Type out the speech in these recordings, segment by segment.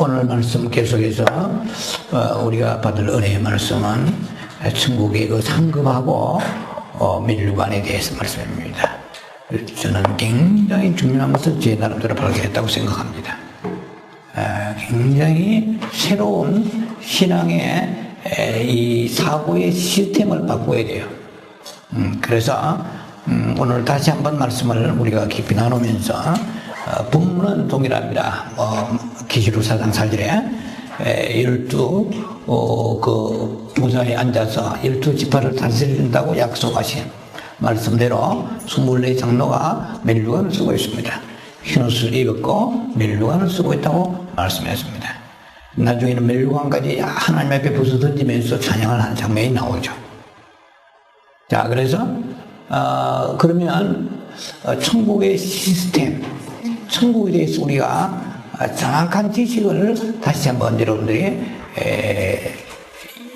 오늘 말씀 계속해서 우리가 받을 은혜의 말씀은 천국의 그 상급하고 면류관에 대해서 말씀입니다. 저는 굉장히 중요한 것을 제 나름대로 발견했다고 생각합니다. 굉장히 새로운 신앙의 이 사고의 시스템을 바꿔야 돼요. 그래서 오늘 다시 한번 말씀을 우리가 깊이 나누면서 본문은 동일합니다. 계시록 4장 4절에 12 그 무사에 앉아서 12지파를 다스린다고 약속하신 말씀대로 24 장로가 멜류관을 쓰고 있습니다. 흰옷을 입었고 멜류관을 쓰고 있다고 말씀했습니다. 나중에는 멜류관까지 하나님 앞에 부서 던지면서 찬양을 하는 장면이 나오죠. 자, 그래서 그러면 천국의 시스템, 천국에 대해서 우리가 정확한 지식을 다시 한번 여러분들이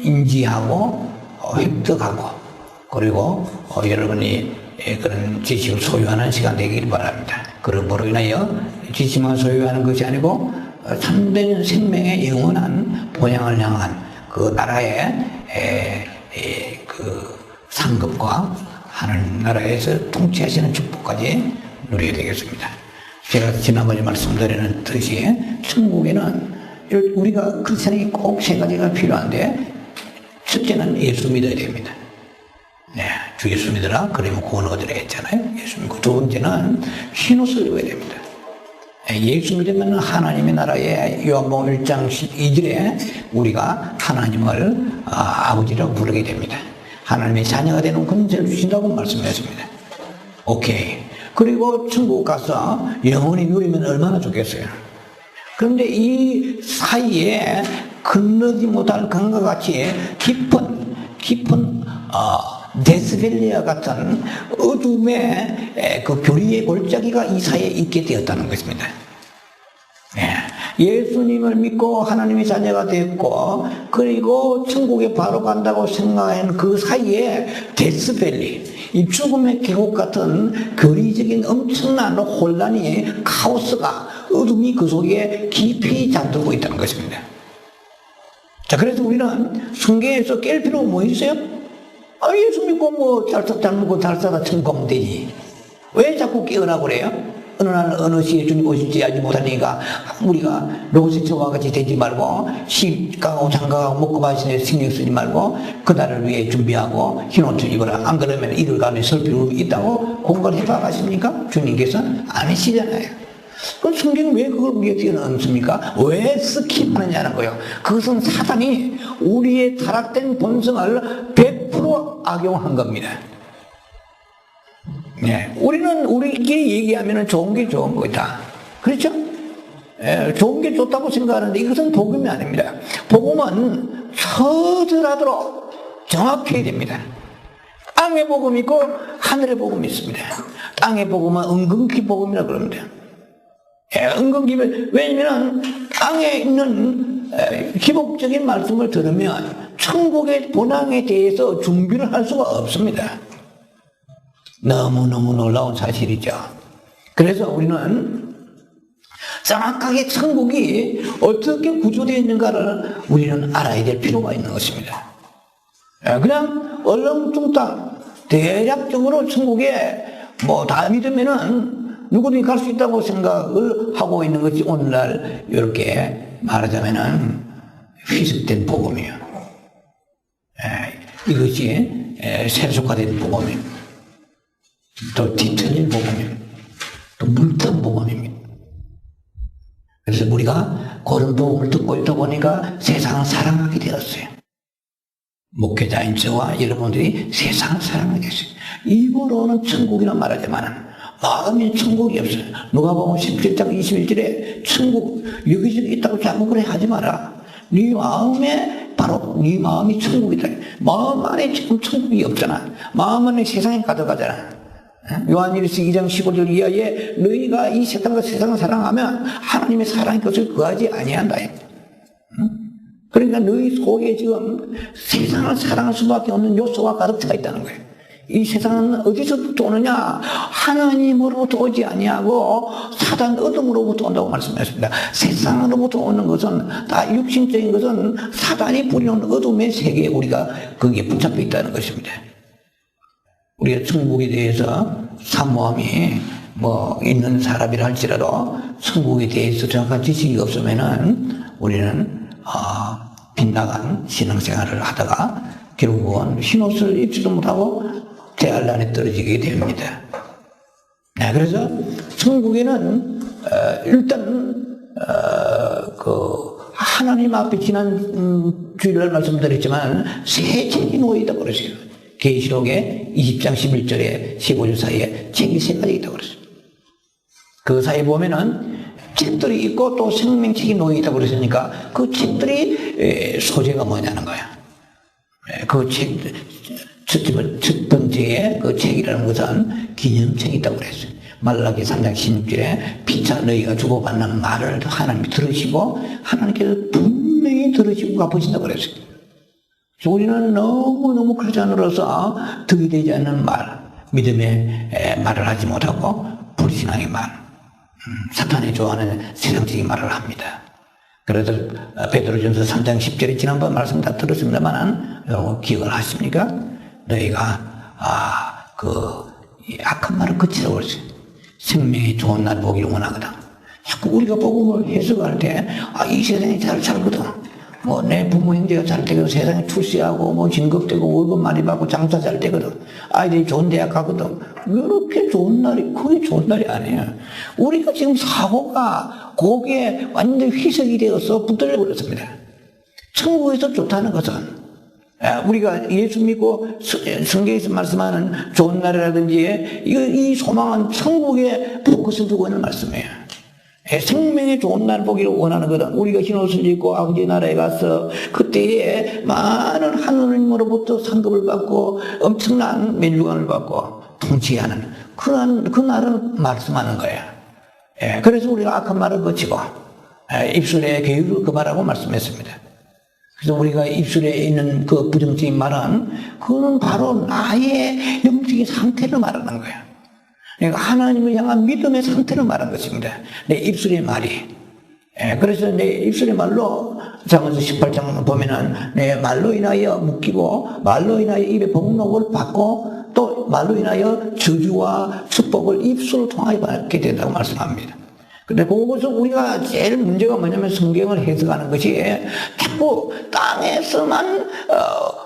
인지하고 획득하고 그리고 여러분이 그런 지식을 소유하는 시간 되기를 바랍니다. 그럼으로 인하여 지식만 소유하는 것이 아니고 참된 생명의 영원한 본향을 향한 그 나라의 그 상급과 하늘 나라에서 통치하시는 축복까지 누리게 되겠습니다. 제가 지난번에 말씀드렸듯이 천국에는 우리가 크리스천이 꼭 세 가지가 필요한데 첫째는 예수 믿어야 됩니다. 네, 주 예수 믿으라 그러면 구원 얻으라 했잖아요. 예수 믿고 두 번째는 흰옷을 입어야 됩니다. 예수 믿으면 하나님의 나라의 요한복음 1장 12절에 우리가 하나님을 아버지라고 부르게 됩니다. 하나님의 자녀가 되는 권세를 주신다고 말씀했습니다. 오케이. 그리고 천국 가서 영원히 누리면 얼마나 좋겠어요. 그런데 이 사이에 건너지 못할 강과 같이 깊은 데스밸리와 같은 어둠의 그 교리의 골짜기가 이 사이에 있게 되었다는 것입니다. 예수님을 믿고 하나님의 자녀가 됐고 그리고 천국에 바로 간다고 생각한 그 사이에 데스밸리, 이 죽음의 계곡 같은 교리적인 엄청난 혼란이, 카오스가, 어둠이 그 속에 깊이 잠들고 있다는 것입니다. 자, 그래서 우리는 성경에서 깰 필요가 뭐 있어요? 예수 믿고 뭐 잘 먹고 잘 살아 천국 되지. 왜 자꾸 깨어나고 그래요? 어느 날 어느 시에 주님 오실지 알지 못하니까 우리가 로세처와 같이 되지 말고 시가하고 장가하고 먹고 마시는 신경 쓰지 말고 그날을 위해 준비하고 흰옷을 입어라. 안 그러면 이를 가면 설 필요가 있다고 공갈해봐 가십니까? 주님께서 아니시잖아요. 그럼 성경은 왜 그걸 우리에게 띄어넣습니까? 왜 스킵하느냐는 거예요. 그것은 사단이 우리의 타락된 본성을 100% 악용한 겁니다. 네, 우리는 우리끼리 얘기하면 좋은 게 좋은 거다. 그렇죠? 좋은 게 좋다고 생각하는데 이것은 복음이 아닙니다. 복음은 처절하도록 정확해야 됩니다. 땅의 복음이 있고 하늘의 복음이 있습니다. 땅의 복음은 은근히 복음이라고 그럽니다. 은근히, 왜냐면 땅에 있는 기복적인 말씀을 들으면 천국의 본향에 대해서 준비를 할 수가 없습니다. 너무너무 놀라운 사실이죠. 그래서 우리는 정확하게 천국이 어떻게 구조되어 있는가를 우리는 알아야 될 필요가 있는 것입니다. 그냥 얼렁뚱땅 대략적으로 천국에 뭐 다 믿으면은 누구든지 갈 수 있다고 생각을 하고 있는 것이 오늘날 이렇게 말하자면은 휘습된 복음이에요. 이것이 세속화된 복음이에요. 또 뒤틀린 복음입니다. 또 물든 복음입니다. 그래서 우리가 그런 복음을 듣고 있다 보니까 세상을 사랑하게 되었어요. 목회자인 저와 여러분들이 세상을 사랑하게 됐어요. 입으로는 천국이라 말하지만 마음이 천국이 없어요. 누가복음 17장 21절에 천국 여기저기 있다고 자꾸 그래 하지 마라. 네 마음에 바로 네 마음이 천국이다. 마음 안에 지금 천국이 없잖아. 마음 안에 세상에 가득하잖아. 요한일서 2장 15절 이하에 너희가 이 세상과 세상을 사랑하면 하나님의 사랑의 것을 구하지 아니한다. 그러니까 너희 속에 지금 세상을 사랑할 수밖에 없는 요소가 가득 차 있다는 거예요. 이 세상은 어디서부터 오느냐? 하나님으로부터 오지 아니하고 사단 어둠으로부터 온다고 말씀하셨습니다. 세상으로부터 오는 것은 다 육신적인 것은 사단이 부리는 어둠의 세계에 우리가 거기에 붙잡혀 있다는 것입니다. 우리가 천국에 대해서 사모함이 있는 사람이라 할지라도 천국에 대해서 정확한 지식이 없으면은 우리는 빗나간 신앙생활을 하다가 결국은 흰옷을 입지도 못하고 대환란에 떨어지게 됩니다. 네, 그래서 천국에는 일단 하나님 앞에 지난 주일날 말씀드렸지만 새 책이 놓여있다 그러세요. 계시록의 20장 11절에 15절 사이에 책이 세 가지 있다고 그랬어요. 그 사이에 보면은 책들이 있고 또 생명책이 놓여있다고 그랬으니까 그 책들이 소재가 뭐냐는 거야. 그 책, 첫 번째에 그 책이라는 것은 기념책이 있다고 그랬어요. 말라기 3장 16절에 피차 너희가 주고받는 말을 하나님이 들으시고 하나님께서 분명히 들으시고 갚으신다고 그랬어요. 그래서 우리는 너무너무 크리스찬으로서 득이 되지 않는 말, 믿음의 말을 하지 못하고 불신앙의 말, 사탄이 좋아하는 세상적인 말을 합니다. 그래서 베드로전서 3장 10절에 지난번 말씀 다 들었습니다만 기억을 하십니까? 너희가 악한 말을 그치라고 그랬어요. 생명이 좋은 날 보기를 원하거든. 자꾸 우리가 복음을 해석할 때 이 세상이 잘 살거든. 내 부모 형제가 잘 되거든. 세상에 출세하고 진급되고 월급 많이 받고 장사 잘 되거든. 아이들이 좋은 대학 가거든. 이렇게 좋은 날이 그게 좋은 날이 아니에요. 우리가 지금 사고가 거기에 완전 희석이 되어서 붙들려 버렸습니다. 천국에서 좋다는 것은 우리가 예수 믿고 성경에서 말씀하는 좋은 날이라든지 이 소망은 천국에 포커스를 두고 있는 말씀이에요. 생명의 좋은 날 보기를 원하는 거다. 우리가 흰옷을 입고 아버지 나라에 가서 그때에 많은 하느님으로부터 상급을 받고 엄청난 면류관을 받고 통치하는 그 날을 말씀하는 거예요. 그래서 우리가 악한 말을 거치고 입술에 계율을 금하라고 말씀했습니다. 그래서 우리가 입술에 있는 그 부정적인 말은 그거는 바로 나의 영적인 상태를 말하는 거예요. 그러니까 하나님을 향한 믿음의 상태를 말한 것입니다. 내 입술의 말이. 그래서 내 입술의 말로 잠언서 18장 보면은 내 말로 인하여 묶이고 말로 인하여 입에 복록을 받고 또 말로 인하여 저주와 축복을 입술을 통하여 받게 된다고 말씀합니다. 근데 그것은 우리가 제일 문제가 뭐냐면 성경을 해석하는 것이 자꾸 땅에서만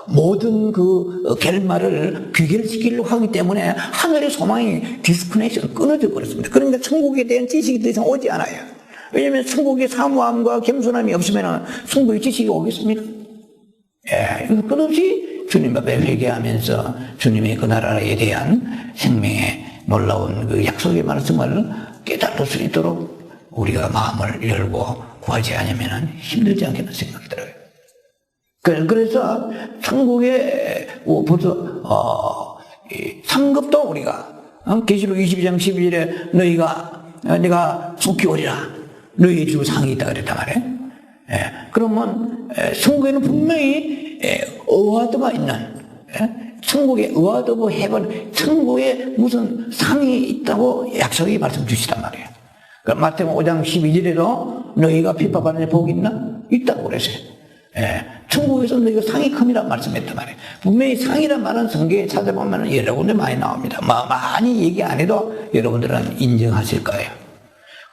모든 그 결말을 귀결시키려고 하기 때문에 하늘의 소망이 디스커넥션 끊어져 버렸습니다. 그러니까 천국에 대한 지식이 더 이상 오지 않아요. 왜냐하면 천국의 사모함과 겸손함이 없으면 천국의 지식이 오겠습니까? 끝없이 주님 앞에 회개하면서 주님의 그 나라에 대한 생명의 놀라운 그 약속의 말씀을 깨달을 수 있도록 우리가 마음을 열고 구하지 않으면 힘들지 않겠는 생각이 들어요. 그래서 천국에 벌써 상급도 우리가 계시록 22장 12절에 내가 속히 오리라 너희의 주 상이 있다 그랬단 말이에요. 그러면 천국에는 분명히 어와드가 있는 천국에 어와드 오브 헤븐 천국에 무슨 상이 있다고 약속이 말씀 주시단 말이에요. 마태복음 5장 12절에도 너희가 핍박하는 데 복이 있나? 있다고 그랬어요. 천국에서 너희가 상이 큼이라고 말씀했단 말이에요. 분명히 상이란 말은 성경에 찾아보면 여러 군데 많이 나옵니다. 많이 얘기 안 해도 여러분들은 인정하실 거예요.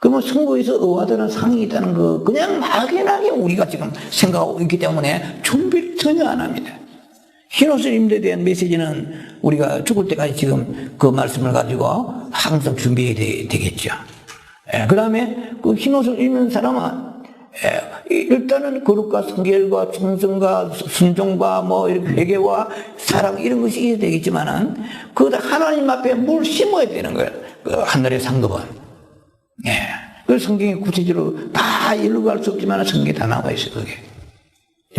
그러면 천국에서 어와드는 상이 있다는 거 그냥 막연하게 우리가 지금 생각하고 있기 때문에 준비를 전혀 안 합니다. 흰옷을 입는 데 대한 메시지는 우리가 죽을 때까지 지금 그 말씀을 가지고 항상 준비해야 되겠죠. 그 다음에 그 흰옷을 입는 사람은 일단은 거룩과 성결과 충성과 순종과 이렇게 회개와 사랑 이런 것이 있어야 되겠지만은 그거다 하나님 앞에 뭘 심어야 되는 거예요. 그 하늘의 상급은. 그 성경에 구체적으로 다 읽어갈 수 없지만 성경에 다 나와 있어요. 그게.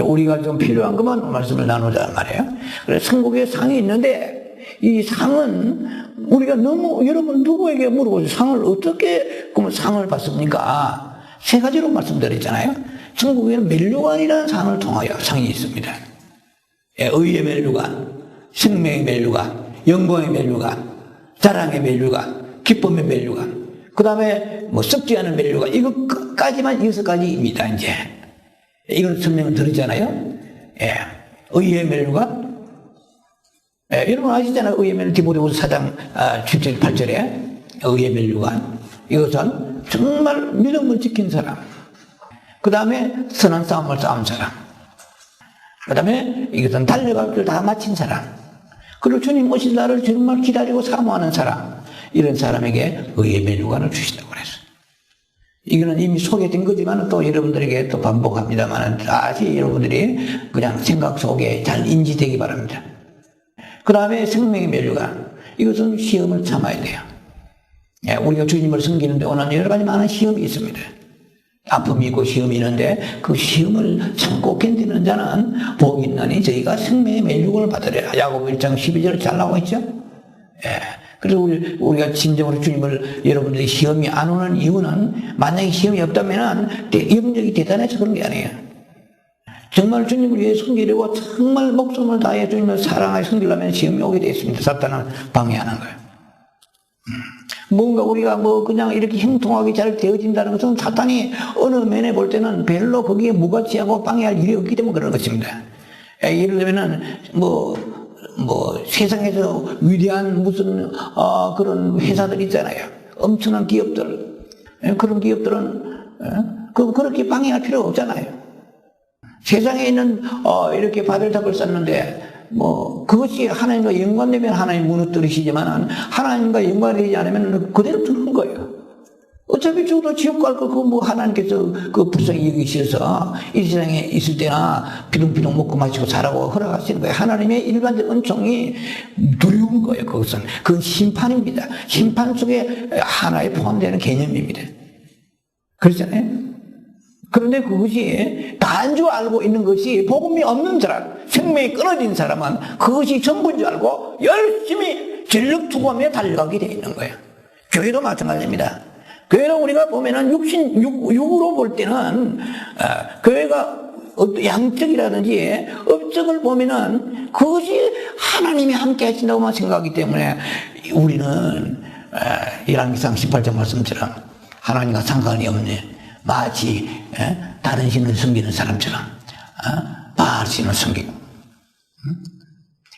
우리가 좀 필요한 것만 말씀을 나누자 말이에요. 그래서 천국에 상이 있는데 이 상은 우리가 여러분 누구에게 물어보세요. 상을 어떻게 그러면 상을 받습니까? 세 가지로 말씀드렸잖아요. 천국에는 면류관이라는 상을 통하여 상이 있습니다. 의의 면류관, 생명의 면류관, 영광의 멸류관, 자랑의 멸류관, 기쁨의 멸류관, 그 다음에 뭐 썩지 않은 멸류관, 이거까지만 6가지입니다, 이제. 이건 설명을 드리잖아요. 예. 의의 멸류관. 예, 여러분 아시잖아요. 의의 멸류관, 디모데후서 4장 7절, 8절에 의의 멸류관. 이것은 정말 믿음을 지킨 사람. 그 다음에 선한 싸움을 싸운 사람. 그 다음에 이것은 달려갈 길 다 마친 사람. 그리고 주님 오실 날을 정말 기다리고 사모하는 사람. 이런 사람에게 의의 멸류관을 주신다고 그랬어요. 이거는 이미 소개된 거지만 또 여러분들에게 또 반복합니다만 다시 여러분들이 그냥 생각 속에 잘 인지되기 바랍니다. 그 다음에 생명의 멸류관. 이것은 시험을 참아야 돼요. 예, 우리가 주님을 섬기는데 오는 여러 가지 많은 시험이 있습니다. 아픔이 있고 시험이 있는데 그 시험을 참고 견디는 자는 복이 있나니 저희가 생명의 멸류관을 받으리라. 야고보 1장 12절 잘 나오고 있죠? 예. 그래서 우리가 진정으로 주님을 여러분들이 시험이 안 오는 이유는 만약에 시험이 없다면 염력이 대단해서 그런 게 아니에요. 정말 주님을 위해 섬기려고 정말 목숨을 다해 주님을 사랑하여 섬기려면 시험이 오게 되어 있습니다. 사탄은 방해하는 거예요. 뭔가 우리가 뭐 그냥 이렇게 형통하게 잘 되어진다는 것은 사탄이 어느 면에 볼 때는 별로 거기에 무가치하고 방해할 일이 없기 때문에 그런 것입니다. 예를 들면은 뭐 세상에서 위대한 무슨 그런 회사들 있잖아요. 엄청난 기업들. 그런 기업들은 그렇게 방해할 필요가 없잖아요. 세상에 있는 이렇게 바벨탑을 쌓는데 뭐 그것이 하나님과 연관되면 하나님 무너뜨리시지만 하나님과 연관되지 않으면 그대로 두는 거예요. 어차피 죽어도 지옥 갈 거 그거 뭐 하나님께서 그 불쌍히 여기셔서 이 세상에 있을 때나 비둥비둥 먹고 마시고 자라고 허락하시는 거예요. 하나님의 일반적 은총이 두려운 거예요. 그건 심판입니다. 심판 속에 하나에 포함되는 개념입니다. 그렇잖아요. 그런데 그것이 다인 줄 알고 있는 것이 복음이 없는 사람, 생명이 끊어진 사람은 그것이 전부인 줄 알고 열심히 전력 투구하며 달려가게 되어 있는 거예요. 교회도 마찬가지입니다. 교회는 우리가 보면은 육으로 볼 때는 교회가 양적이라든지 업적을 보면은 그것이 하나님이 함께 하신다고만 생각하기 때문에 우리는 열왕기상 18장 말씀처럼 하나님과 상관이 없네. 마치 다른 신을 섬기는 사람처럼 바알 신을 섬기고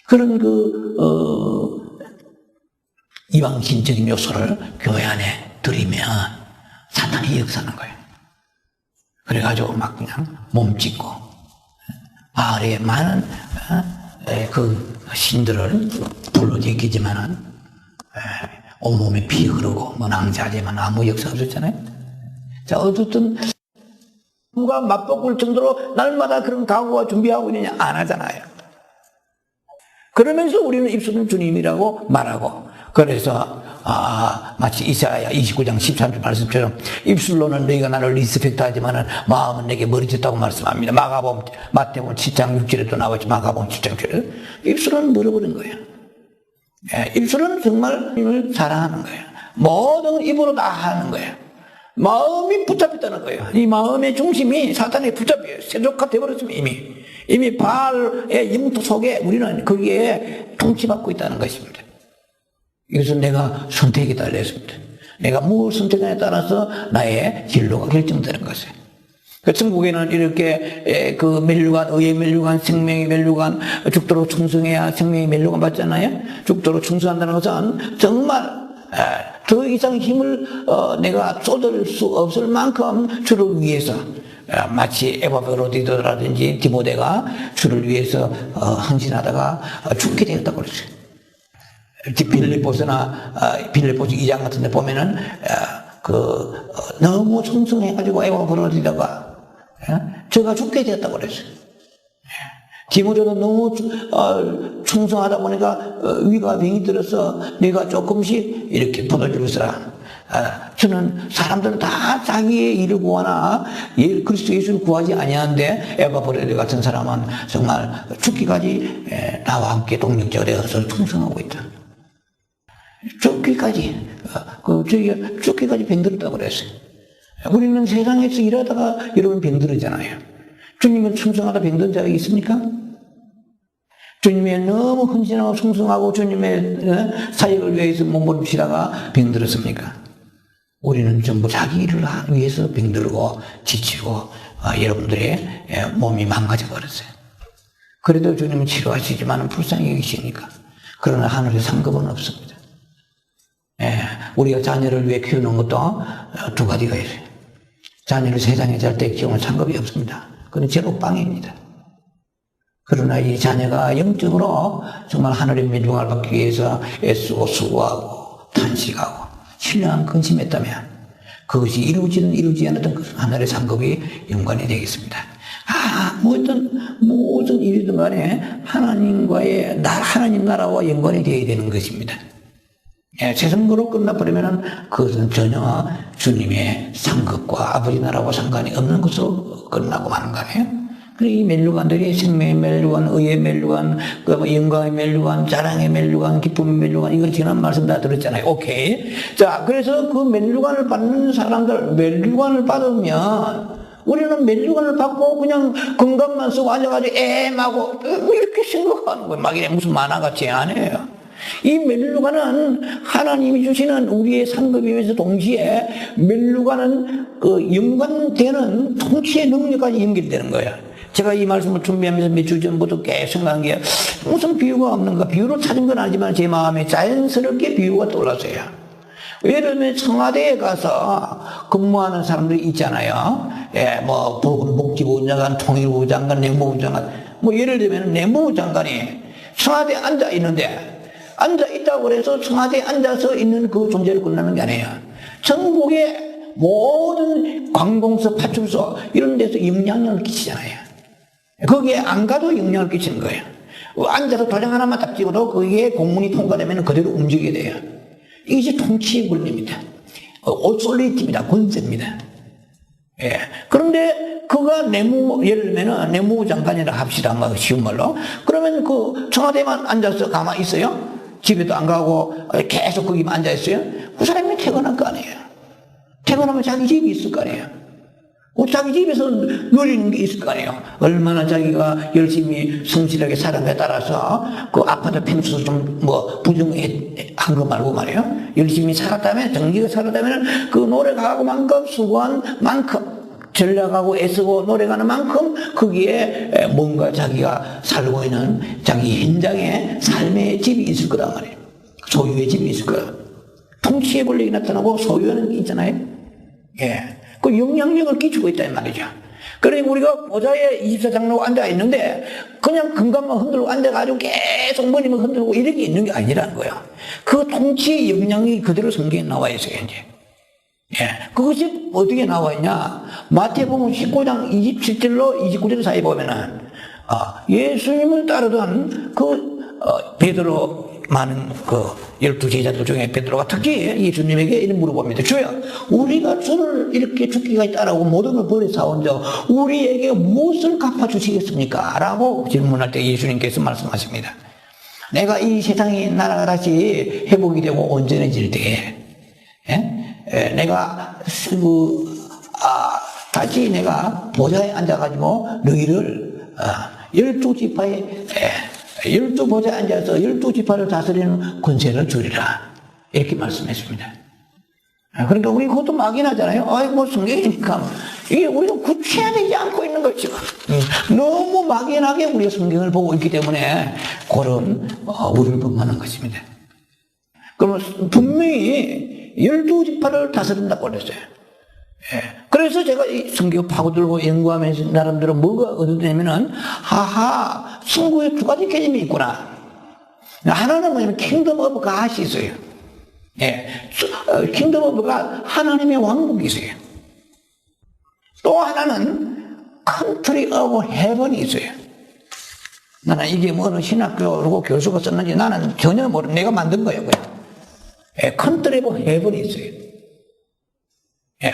그런 이방신적인 요소를 교회 안에 들이면 사탄이 역사하는 거예요. 그래가지고 막 그냥 몸짓고 바알의 많은 그 신들을 불러제끼지만은 온몸에 피 흐르고 뭐 낭자하지만 아무 역사 없었잖아요. 자, 어쨌든 누가 맞바꿀 정도로 날마다 그런 각오가 준비하고 있느냐 안 하잖아요. 그러면서 우리는 입술은 주님이라고 말하고 그래서 마치 이사야 29장 13절 말씀처럼 입술로는 너희가 나를 리스펙트하지만 마음은 내게 멀어졌다고 말씀합니다. 마태복음 7장 6절에도 나와있죠. 마가복음 7장 7절에 입술은 멀어버린 거예요. 입술은 정말 주님을 사랑하는 거예요. 모든 입으로 다 하는 거예요. 마음이 붙잡혔다는 거예요. 이 마음의 중심이 사탄에 붙잡혀요. 세족화 되어버렸으면 이미 바알의 영토 속에 우리는 거기에 통치받고 있다는 것입니다. 이것은 내가 선택에 달렸습니다. 내가 무엇을 선택하냐에 따라서 나의 진로가 결정되는 것이에요. 그 천국에는 이렇게 그 멸류관, 의의 멸류관, 생명의 멸류관, 죽도록 충성해야 생명의 멸류관 받잖아요. 죽도록 충성한다는 것은 정말 더 이상 힘을 내가 쏟을 수 없을 만큼 주를 위해서 마치 에바브로디도라든지 디모데가 주를 위해서 헌신하다가 죽게 되었다고 그랬어요. 빌립보서 2장 같은 데 보면은 너무 충성해가지고 에바브로디다가 저가 죽게 되었다고 그랬어요. 디모데도 너무 충성하다 보니까 위가 병이 들어서 내가 조금씩 이렇게 포도주를 저는 사람들은 다 자기의 일을 구하나 그리스도 예수를 구하지 아니하는데 에바브로디 같은 사람은 정말 죽기까지 나와 함께 동력자 되어서 충성하고 있다. 죽기까지 병들었다고 그랬어요. 우리는 세상에서 일하다가 여러분 병들었잖아요. 주님은 충성하다 병든 자가 있습니까? 주님의 너무 헌신하고 충성하고 주님의 사역을 위해서 몸부림치다가 병들었습니까? 우리는 전부 자기 일을 위해서 병들고 지치고 여러분들의 몸이 망가져 버렸어요. 그래도 주님은 치료하시지만 불쌍히 여기시니까. 그러나 하늘에 상급은 없습니다. 우리가 자녀를 위해 키우는 것도 두 가지가 있어요. 자녀를 세상에 잘 때 키우는 상급이 없습니다. 그건 제로빵입니다. 그러나 이 자녀가 영적으로 정말 하늘의 민중을 받기 위해서 애쓰고 수고하고 탄식하고 신령한 근심했다면 그것이 이루어지든 이루어지지 않았든 그 하늘의 상급이 연관이 되겠습니다. 모든 일이든 간에 하나님 나라와 연관이 되어야 되는 것입니다. 세상으로 끝나버리면 그것은 전혀 주님의 상급과 아버지 나라와 상관이 없는 것으로 끝나고 마는 거예요. 이 멜류관들이 생명의 멜류관, 의의 멜류관, 영광의 멜류관, 자랑의 멜류관, 기쁨의 멜류관, 이건 지난 말씀 다 들었잖아요. 오케이. 자, 그래서 그 멜류관을 받는 사람들, 멜류관을 받으면 우리는 멜류관을 받고 그냥 건강만 쓰고 앉아가지고 애하고 이렇게 생각하는 거예요. 막 이래 무슨 만화같이 안 해요. 이 멜류관은 하나님이 주시는 우리의 상급이면서 동시에 멜류관은 그 연관되는 통치의 능력까지 연결되는 거예요. 제가 이 말씀을 준비하면서 몇 주 전부터 계속 생각한 게 무슨 비유가 없는가. 비유를 찾은 건 아니지만 제 마음에 자연스럽게 비유가 떠올랐어요. 예를 들면 청와대에 가서 근무하는 사람들이 있잖아요. 보건복지부 장관, 통일부 장관, 내무부 장관. 예를 들면 내무부 장관이 청와대에 앉아 있는데 앉아 있다고 해서 청와대에 앉아서 있는 그 존재를 끝나는 게 아니에요. 전국의 모든 관공서, 파출소 이런 데서 영향력을 끼치잖아요. 거기에 안 가도 영향을 끼치는 거예요. 앉아서 도장 하나만 딱 찍어도 거기에 공문이 통과되면 그대로 움직이게 돼요. 이것이 통치의 권리입니다. 오솔리티입니다. 권세입니다. 그런데 그가 예를 들면 내무부 장관이라 합시다. 쉬운 말로. 그러면 그 청와대만 앉아서 가만히 있어요? 집에도 안 가고 계속 거기만 앉아 있어요? 그 사람이 퇴근할 거 아니에요. 퇴근하면 자기 집이 있을 거 아니에요. 자기 집에서 누리는 게 있을 거 아니에요. 얼마나 자기가 열심히 성실하게 살아가에 따라서 그 아파트 평수 좀 부정한 거 말고 말이에요. 열심히 살았다면, 정직하게 살았다면 그 노력하고 만큼 수고한 만큼 전략하고 애쓰고 노력하는 만큼 거기에 뭔가 자기가 살고 있는 자기 현장에 삶의 집이 있을 거란 말이에요. 소유의 집이 있을 거야. 통치의 권력이 나타나고 소유하는 게 있잖아요. 그 영향력을 끼치고 있다는 말이죠. 그러니 우리가 보좌에 24장로 앉아 있는데 그냥 금감만 흔들고 앉아가지고 계속 머리만 흔들고 이렇게 있는 게 아니라는 거예요. 그 통치의 영향이 그대로 성경에 나와 있어요, 이제. 그것이 어떻게 나와 있냐? 마태복음 19장 27절로 29절 사이 보면은, 예수님을 따르던 베드로 많은 12제자들 중에 베드로가 특히 예수님에게 이런 물어봅니다. 주여, 우리가 주를 이렇게 죽기까지 따라오고 모든 걸 버려 싸운 자, 우리에게 무엇을 갚아주시겠습니까? 라고 질문할 때 예수님께서 말씀하십니다. 내가 이 세상의 나라가 다시 회복이 되고 온전해질 때에, 내가 다시 내가 보좌에 앉아가지고 너희를 12지파에 12보좌에 앉아서 12지파를 다스리는 권세를 주리라. 이렇게 말씀했습니다. 그러니까 우리 그것도 막연하잖아요. 성경이니까. 이게 우리가 구체화되지 않고 있는 거죠. 너무 막연하게 우리가 성경을 보고 있기 때문에 그런 우리를 범하는 것입니다. 그러면 분명히 12지파를 다스린다고 그랬어요. 그래서 제가 이 성경 파고들고 연구하면서 나름대로 뭐가 얻어내냐면은, 승부에 두 가지 개념이 있구나. 하나는 뭐냐면, 킹덤 오브 갓이 있어요. 킹덤 오브 갓, 하나님의 왕국이 있어요. 또 하나는, 컨트리 오브 헤븐이 있어요. 나는 이게 뭐 어느 신학교고 교수가 썼는지 나는 전혀 모르는, 내가 만든 거예요, 그냥. 컨트리 오브 헤븐이 있어요.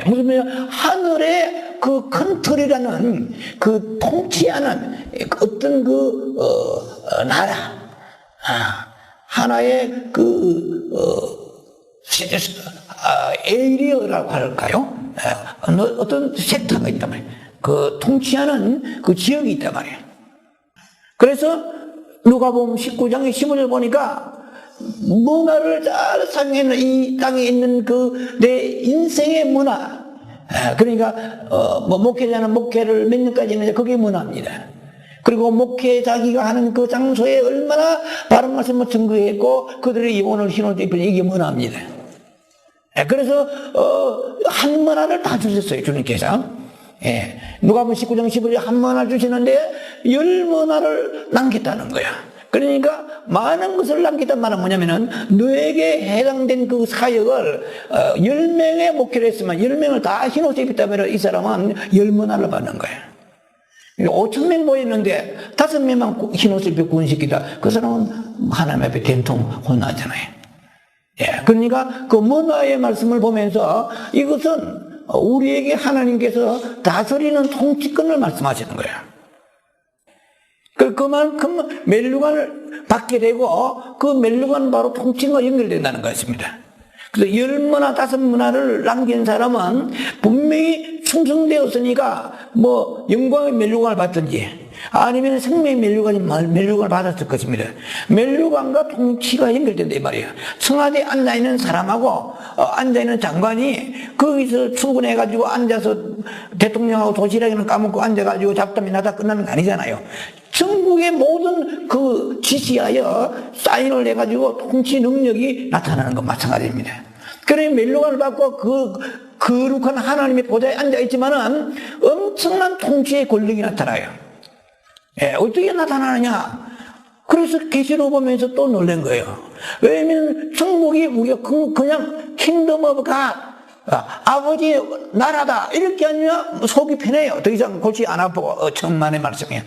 무슨 말이냐, 하늘의 그 컨트리라는 그 통치하는 어떤 나라, 하나의 에이리어라고 할까요? 어떤 섹터가 있단 말이에요. 그 통치하는 그 지역이 있단 말이에요. 그래서 누가복음 19장의 15절 보니까 문화를 잘 상해는 이 땅에 있는 그 내 인생의 문화. 그러니까 뭐 목회자는 목회를 몇 년까지 했는지 그게 문화입니다. 그리고 목회 자기가 하는 그 장소에 얼마나 바른 말씀을 증거했고 그들의 이혼을 신호를 입힌 이게 문화입니다. 그래서 한 문화를 다 주셨어요, 주님께서. 누가복음 19장 15절 한 문화를 주시는데 10문화를 남겼다는 거야. 그러니까 많은 것을 남겼단 말은 뭐냐면은 너에게 해당된 그 사역을 10명의 목회를 했으면 10명을 다 신호를 입혔다면 이 사람은 10문화를 받는 거야. 5,000명 모였는데 5명만 흰옷을 입고 구원시키다. 그 사람은 하나님 앞에 된통 혼나잖아요. 그러니까 그 문화의 말씀을 보면서 이것은 우리에게 하나님께서 다스리는 통치권을 말씀하시는 거예요. 그만큼 멜루간을 받게 되고 그 멜루간은 바로 통치와 연결된다는 것입니다. 그래서 10문화, 5문화를 남긴 사람은 분명히 충성되었으니까 뭐 영광의 멜루간을 받든지 아니면 생명의 멜루간을 받았을 것입니다. 멜루간과 통치가 연결된다 이 말이에요. 청와대에 앉아있는 사람하고 앉아있는 장관이 거기서 출근해가지고 앉아서 대통령하고 도시락에는 까먹고 앉아가지고 잡담이 나다 끝나는 거 아니잖아요. 전국의 모든 그 지시하여 사인을 해가지고 통치 능력이 나타나는 것 마찬가지입니다. 그러니 멜루간을 받고 그 거룩한 하나님의 보좌에 앉아있지만은 엄청난 통치의 권력이 나타나요. 어떻게 나타나느냐? 그래서 계시록 보면서 또 놀란 거예요. 왜냐면 천국이 우리가 그냥 킹덤 오브 갓, 아버지 나라다 이렇게 하면 속이 편해요. 더 이상 골치 안 아프고 천만의 말씀이에요.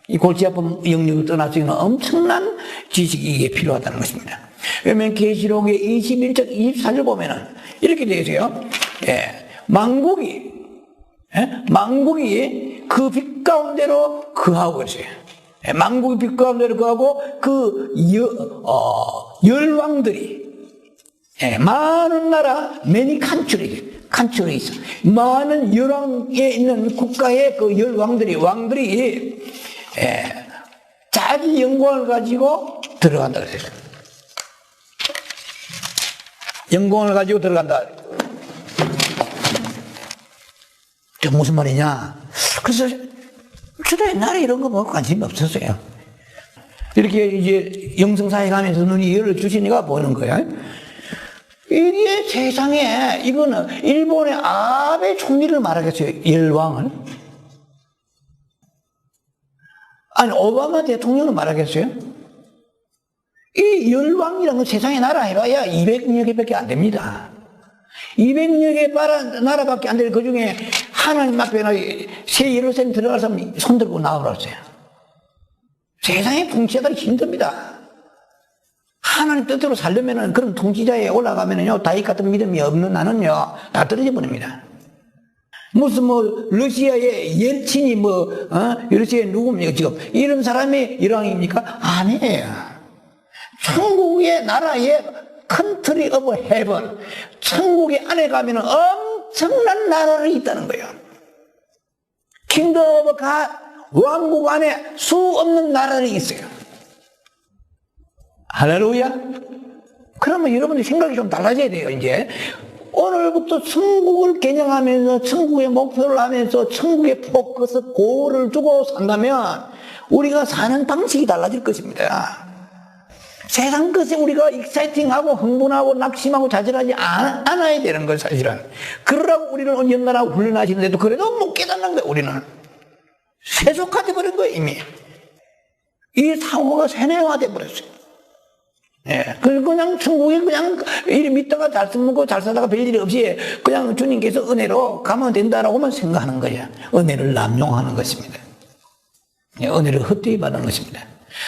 이 골치 아픈 영역을 떠날 수 있는 엄청난 지식이 이게 필요하다는 것입니다. 왜냐면 계시록의 21장 24절 보면은 이렇게 되어 있어요. 만국이 그 빛 가운데로 거하고 있어요. 만국이 빛 가운데로 거하고 그 열왕들이 많은 나라 many country 있어. 많은 열왕에 있는 국가의 그 왕들이 자기 영광을 가지고 들어간다 그랬어요. 영광을 가지고 들어간다. 저 무슨 말이냐? 그래서 저도 옛날에 이런 거 뭐 관심이 없었어요. 이렇게 이제 영성사에 가면서 눈이 열어주시니까 보는 거야. 이게 세상에 이거는 일본의 아베 총리를 말하겠어요. 열왕을. 아니 오바마 대통령을 말하겠어요? 이 열왕이라는 건 세상에 나라 해봐야 200여 개밖에 안 됩니다. 200여 개 나라밖에 안 되는 그 중에 하나님 앞에나 새 예루살렘 들어갈 사람 손들고 나오라고요. 세상에 통치하기 힘듭니다. 하나님 뜻대로 살려면은 그런 통치자에 올라가면은요, 다윗 같은 믿음이 없는 나는요, 다 떨어져 버립니다. 무슨 러시아의 옐친이 러시아의 누굽니까, 지금? 이런 사람이 열왕입니까? 아니에요. 천국의 나라의 컨트리 오브 헤븐, 천국의 안에 가면은 엄청난 나라를 있다는 거예요. 킹덤 오브 갓, 왕국 안에 수 없는 나라를 있어요. 할렐루야. 그러면 여러분들 생각이 좀 달라져야 돼요. 이제 오늘부터 천국을 개념하면서 천국의 목표를 하면서 천국의 포커스 고를 두고 산다면 우리가 사는 방식이 달라질 것입니다. 세상 것에 우리가 익사이팅하고 흥분하고 낙심하고 좌절하지 않아야 되는 거예요, 사실은. 그러라고 우리를 연단하고 훈련하시는데도 그래도 못 깨닫는 거예요, 우리는. 세속화돼 버린 거예요, 이미. 이 사고가 세뇌화돼 버렸어요. 그냥 천국에 그냥 일 믿다가 잘 써먹고 잘 살다가 별일이 없이 그냥 주님께서 은혜로 가면 된다라고만 생각하는 거예요. 은혜를 남용하는 것입니다. 은혜를 헛되이 받는 것입니다.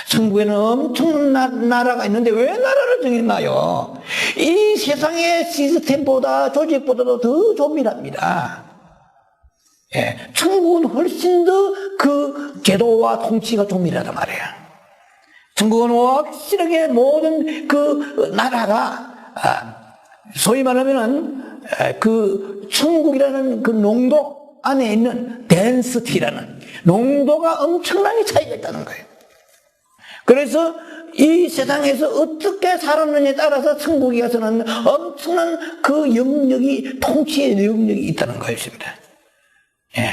천국에는 엄청난 나라가 있는데 왜 나라를 정했나요? 이 세상의 시스템보다 조직보다도 더 조밀합니다. 천국은 훨씬 더 그 제도와 통치가 조밀하단 말이에요. 천국은 확실하게 모든 그 나라가 소위 말하면은 그 천국이라는 그 농도 안에 있는 덴시티라는 농도가 엄청나게 차이가 있다는 거예요. 그래서 이 세상에서 어떻게 살았느냐에 따라서 천국에 가서는 엄청난 그 영역이, 통치의 영역이 있다는 것입니다. 예.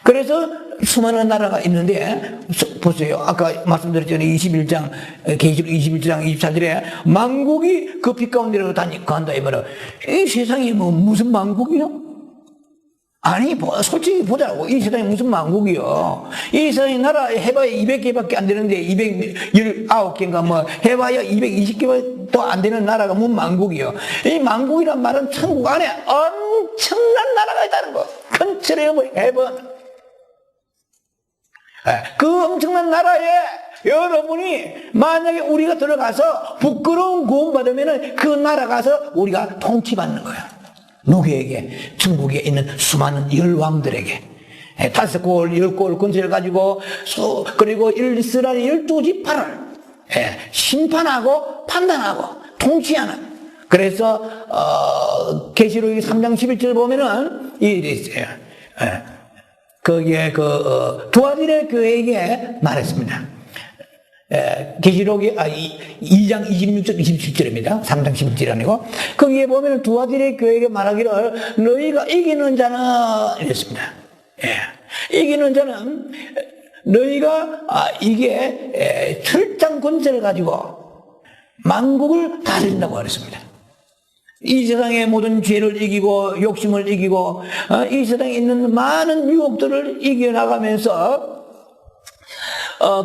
그래서 수많은 나라가 있는데, 보세요. 아까 말씀드렸잖아요. 21장, 계시록 21장 24절에 만국이 그 빛 가운데로 간다. 이 말은, 이 세상이 뭐 무슨 만국이요? 아니, 솔직히 보자고. 이 세상이 무슨 만국이요? 이 세상의 나라 해봐야 200개밖에 안 되는데, 219개인가 뭐, 해봐야 220개도 안 되는 나라가 뭔 만국이요? 이 만국이란 말은 천국 안에 엄청난 나라가 있다는 거. 컨트리 뭐 해번. 그 엄청난 나라에 여러분이 만약에 우리가 들어가서 부끄러운 구원받으면 그 나라 가서 우리가 통치받는 거야. 누구에게? 천국에 있는 수많은 열왕들에게. 5골, 10골 건설을 가지고, 그리고 이스라엘 12지파를 심판하고 판단하고 통치하는. 그래서, 계시록 3장 11절 보면은, 이래 있어요. 거기에 두아디레 교회에게 말했습니다. 계시록이 2장 26절 27절입니다. 3장 11절이 아니고 거기에 보면 두아디레 교회에게 말하기를 너희가 이기는 자는 이랬습니다. 이기는 자는 너희가 이게 철장 권세를 가지고 만국을 다스린다고 그랬습니다. 이 세상의 모든 죄를 이기고 욕심을 이기고 이 세상에 있는 많은 유혹들을 이겨나가면서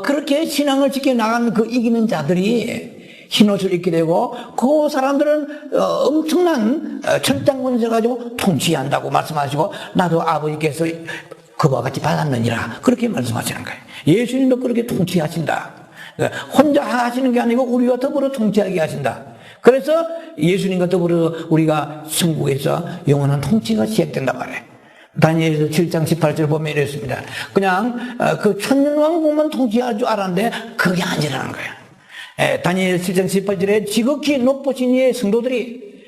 그렇게 신앙을 지켜나가는 그 이기는 자들이 흰옷을 입게 되고 그 사람들은 엄청난 철장 권세 가지고 통치한다고 말씀하시고 나도 아버지께서 그와 같이 받았느니라 그렇게 말씀하시는 거예요. 예수님도 그렇게 통치하신다. 혼자 하시는 게 아니고 우리와 더불어 통치하게 하신다. 그래서 예수님과 더불어 우리가 천국에서 영원한 통치가 시작된단 말이에요. 다니엘서 7장 18절 보면 이랬습니다. 그냥 그 천년왕국만 통치할 줄 알았는데 그게 아니라는 거예요. 다니엘 7장 18절에 지극히 높으신 이의 성도들이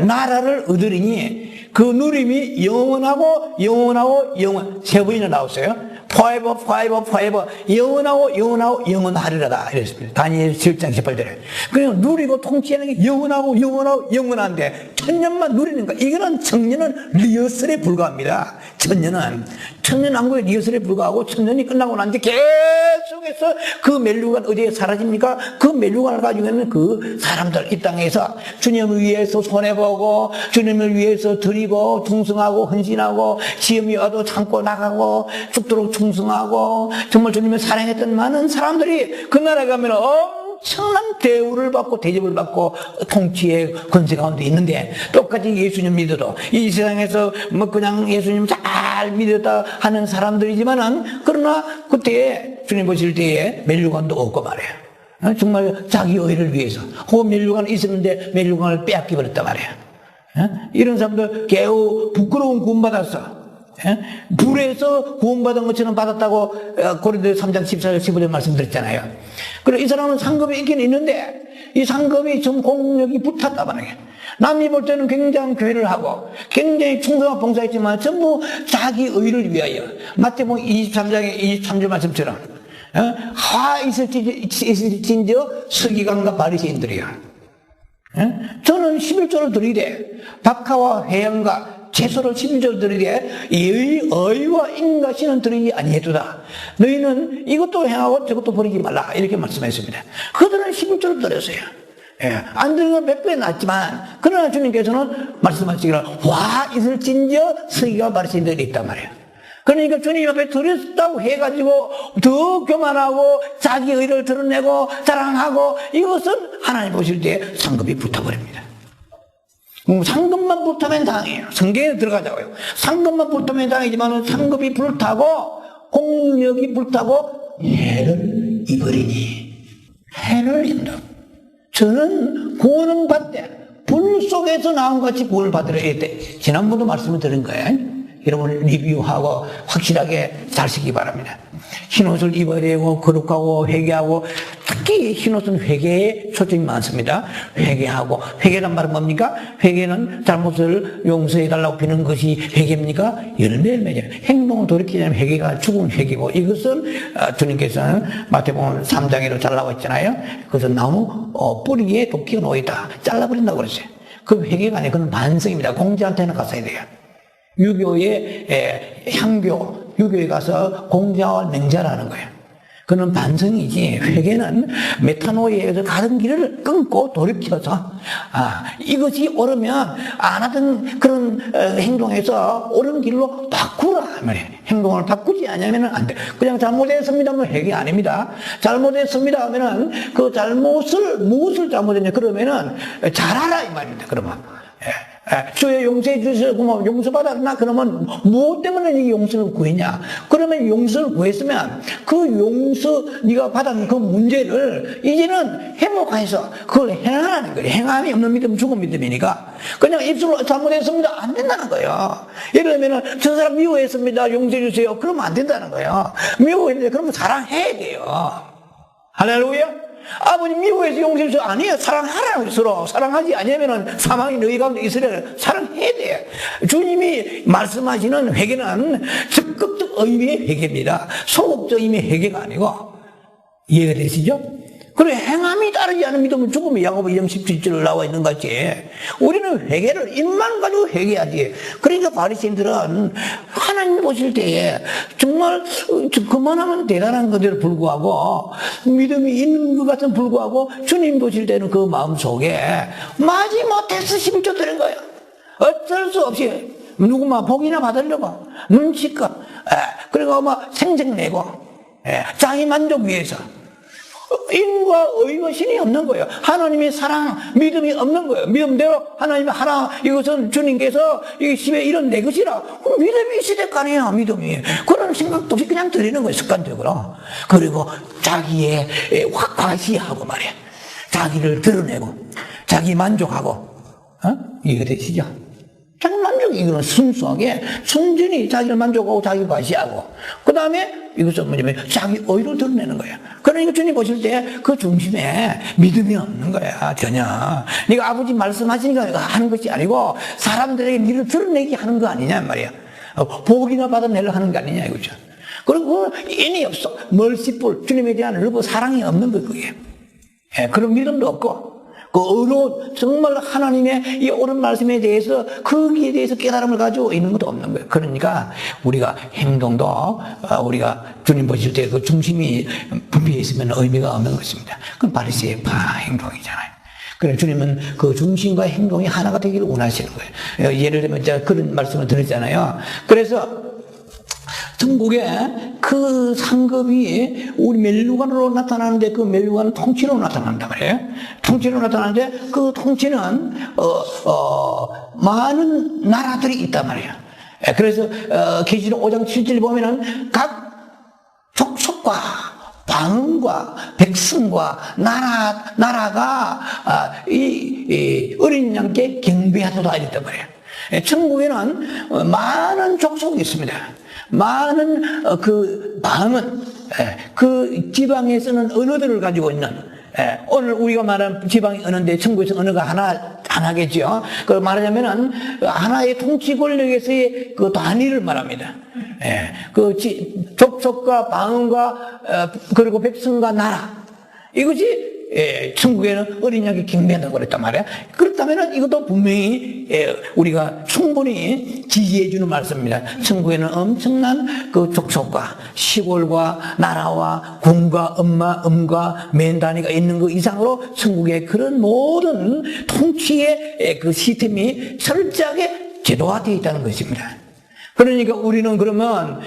나라를 얻으리니 그 누림이 영원하고 세 번이나 나왔어요. forever, forever, forever. 영원하고 영원하리라다. 이랬습니다. 다니엘 7장 18절에. 그냥 누리고 통치하는 게 영원하고 영원한데, 천년만 누리는 거. 이거는 청년은 리허설에 불과합니다. 천년왕국의 리허설에 불과하고, 천년이 끝나고 난 뒤 계속해서 그 멸류관 어디에 사라집니까? 그 멸류관을 가지고 있는 그 사람들, 이 땅에서 주님을 위해서 손해보고, 주님을 위해서 드리고, 충성하고, 헌신하고, 시험이 와도 참고 나가고, 죽도록 충성하고 정말 주님을 사랑했던 많은 사람들이 그 나라에 가면 엄청난 대우를 받고 대접을 받고 통치의 권세 가운데 있는데 똑같이 예수님 믿어도 이 세상에서 뭐 그냥 예수님 잘 믿었다 하는 사람들이지만은 그러나 그때 주님 보실 때에 멸류관도 없고 말이에요. 정말 자기 의를 위해서 혹은 멸류관이 있었는데 멸류관을 빼앗겨 버렸단 말이에요. 이런 사람들 개우 부끄러운 구원받았어. 불에서 구원받은 것처럼 받았다고 고린도서 3장 14절 15절 말씀드렸잖아요. 그리고 이 사람은 상급이 있긴 있는데 이 상급이 좀 공력이 붙었다 말이에요. 남이 볼 때는 굉장히 교회를 하고 굉장히 충성하고 봉사했지만 전부 자기 의를 위하여 마태복음 23장의 23절 말씀처럼 하 있을진저 서기관과 바리새인들이야. 저는 11조를 드리되 박하와 회양과 채소를 11조를 드리되 의와 인가시는 드리지 아니해도다. 너희는 이것도 행하고 저것도 버리지 말라. 이렇게 말씀했습니다. 그들은 11조를 드렸어요. 안 드리는 건 100배 낫지만 그러나 주님께서는 말씀하시기를 와 있을진저 서기가 바리새인들이 있단 말이에요. 그러니까 주님 앞에 드렸다고 해가지고 더 교만하고 자기 의를 드러내고 자랑하고 이것은 하나님 보실 때 상급이 붙어버립니다. 상급만 불타면 당해요. 성경에 들어가자고요. 상급만 불타면 당이지만 상급이 불타고 공력이 불타고 해를 입으리니 해를 입는다. 저는 구원을 받되 불 속에서 나온 같이 구원을 받으려 했대. 지난번도 말씀을 드린 거예요. 여러분 리뷰하고 확실하게 잘 쓰기 바랍니다. 흰옷을 입어야 되고 거룩하고 회개하고, 특히 흰옷은 회개에 초점이 많습니다. 회개하고, 회개란 말은 뭡니까? 회개는 잘못을 용서해달라고 비는 것이 회개입니까? 열매를 맺어요. 행동을 돌이키지 않으면 회개가 죽은 회개고, 이것은 주님께서는 마태복음 3장에도 잘 나와 있잖아요. 그것은 나무 뿌리에 도끼가 놓여있다, 잘라버린다고 그랬어요. 그 회개가 아니에요. 그건 반성입니다. 공자한테는 갔어야 돼요. 유교의 향교, 유교에 가서 공자와 맹자라는 거예요. 그는 반성이지, 회개는 메타노이에서 가던 길을 끊고 돌이켜서, 이것이 옳으면 안 하던 그런 행동에서 옳은 길로 바꾸라 말이에요. 행동을 바꾸지 않으면 안 돼. 그냥 잘못했습니다 하면 회개 아닙니다. 잘못했습니다 하면은 그 잘못을, 무엇을 잘못했냐 그러면은 잘하라 이 말입니다. 그러면. 주의 용서해 주셔서 고마워. 용서받았나? 그러면 무엇 때문에 네가 용서를 구했냐? 그러면 용서를 구했으면 그 용서 네가 받은 그 문제를 이제는 회복해서 그걸 행하라는 거예요. 행함이 없는 믿음은 죽은 믿음이니까. 그냥 입술로 잘못했습니다 안 된다는 거예요. 예를 들면 저 사람 미워했습니다 용서해 주세요 그러면 안 된다는 거예요. 미워했는데 그러면 사랑해야 돼요. 할렐루야. 아버님 미워해서 용서해 주세요. 아니에요. 사랑하라고 서로. 사랑하지 않으면 사망이 너희 가운데 있으려 사랑해야 돼. 주님이 말씀하시는 회개는 적극적 의미의 회개입니다. 소극적 의미의 회개가 아니고. 이해가 되시죠? 그래, 행함이 따르지 않은 믿음은 죽음이 야고보 2장 17절 나와 있는 것 같이 우리는 회개를 입만 가지고 회개하지. 그러니까 바리새인들은 하나님 보실 때에 정말 그만하면 대단한 건데도 불구하고 믿음이 있는 것 같은 불구하고 주님 보실 때는 그 마음속에 마지못해서 힘줘 드는 거예요. 어쩔 수 없이 누구만 복이나 받으려고 눈치껏 그리고 막 생색내고 자기 만족 위해서 인과 의와 신이 없는 거예요. 하나님의 사랑, 믿음이 없는 거예요. 믿음대로 하나님의 하나, 이것은 주님께서 이 집에 이런 내 것이라. 믿음이 있어야 될 거 아니에요, 믿음이. 그런 생각도 없이 그냥 드리는 거예요, 습관적으로. 그리고 자기의 과시하고 말이야. 자기를 드러내고, 자기 만족하고, 이해가 되시죠? 자기 만족, 이거는 순수하게, 순전히 자기를 만족하고 자기 과시하고, 그 다음에 이것은 뭐냐면 자기 의로 드러내는 거예요. 그러니까 주님 보실 때 그 중심에 믿음이 없는 거야, 전혀. 네가 아버지 말씀하시니까 하는 것이 아니고 사람들에게 니를 드러내게 하는 거 아니냐 말이야. 복이나 받아내려 하는 거 아니냐 이거죠. 그리고 인이 없어. 멀시풀, 주님에 대한 러브, 사랑이 없는 거 그게. 그런 믿음도 없고. 그 의로 정말 하나님의 이 옳은 말씀에 대해서 거기에 대해서 깨달음을 가지고 있는 것도 없는 거예요. 그러니까 우리가 행동도 우리가 주님 보실 때 그 중심이 분비해 있으면 의미가 없는 것입니다. 그건 바리새파 행동이잖아요. 그래서 주님은 그 중심과 행동이 하나가 되기를 원하시는 거예요. 예를 들면 제가 그런 말씀을 드렸잖아요. 그래서 천국에 그 상급이 우리 멜루관으로 나타나는데 그 멜루관은 통치로 나타난단 말이에요. 통치로 나타나는데 그 통치는 많은 나라들이 있단 말이에요. 그래서 계시록 5장 7절 보면은 각 족속과 방언과 백성과 나라가 이 어린 양께 경배하도록 하였단 말이에요. 천국에는 많은 족속이 있습니다. 많은 그 방언, 그 지방에 쓰는 언어들을 가지고 있는, 오늘 우리가 말하는 지방의 언어인데 천국에서 언어가 하나겠죠. 그 말하자면은 하나의 통치 권력에서의 그 단위를 말합니다. 그 족속과 방언과 그리고 백성과 나라, 이것이 천국에는 어린 양이 경배한다고 그랬단 말이야. 그렇다면 이것도 분명히 우리가 충분히 지지해주는 말씀입니다. 천국에는 엄청난 그 족속과 시골과 나라와 군과 엄과 맨 단위가 있는 그 이상으로 천국의 그런 모든 통치의 그 시스템이 철저하게 제도화되어 있다는 것입니다. 그러니까 우리는 그러면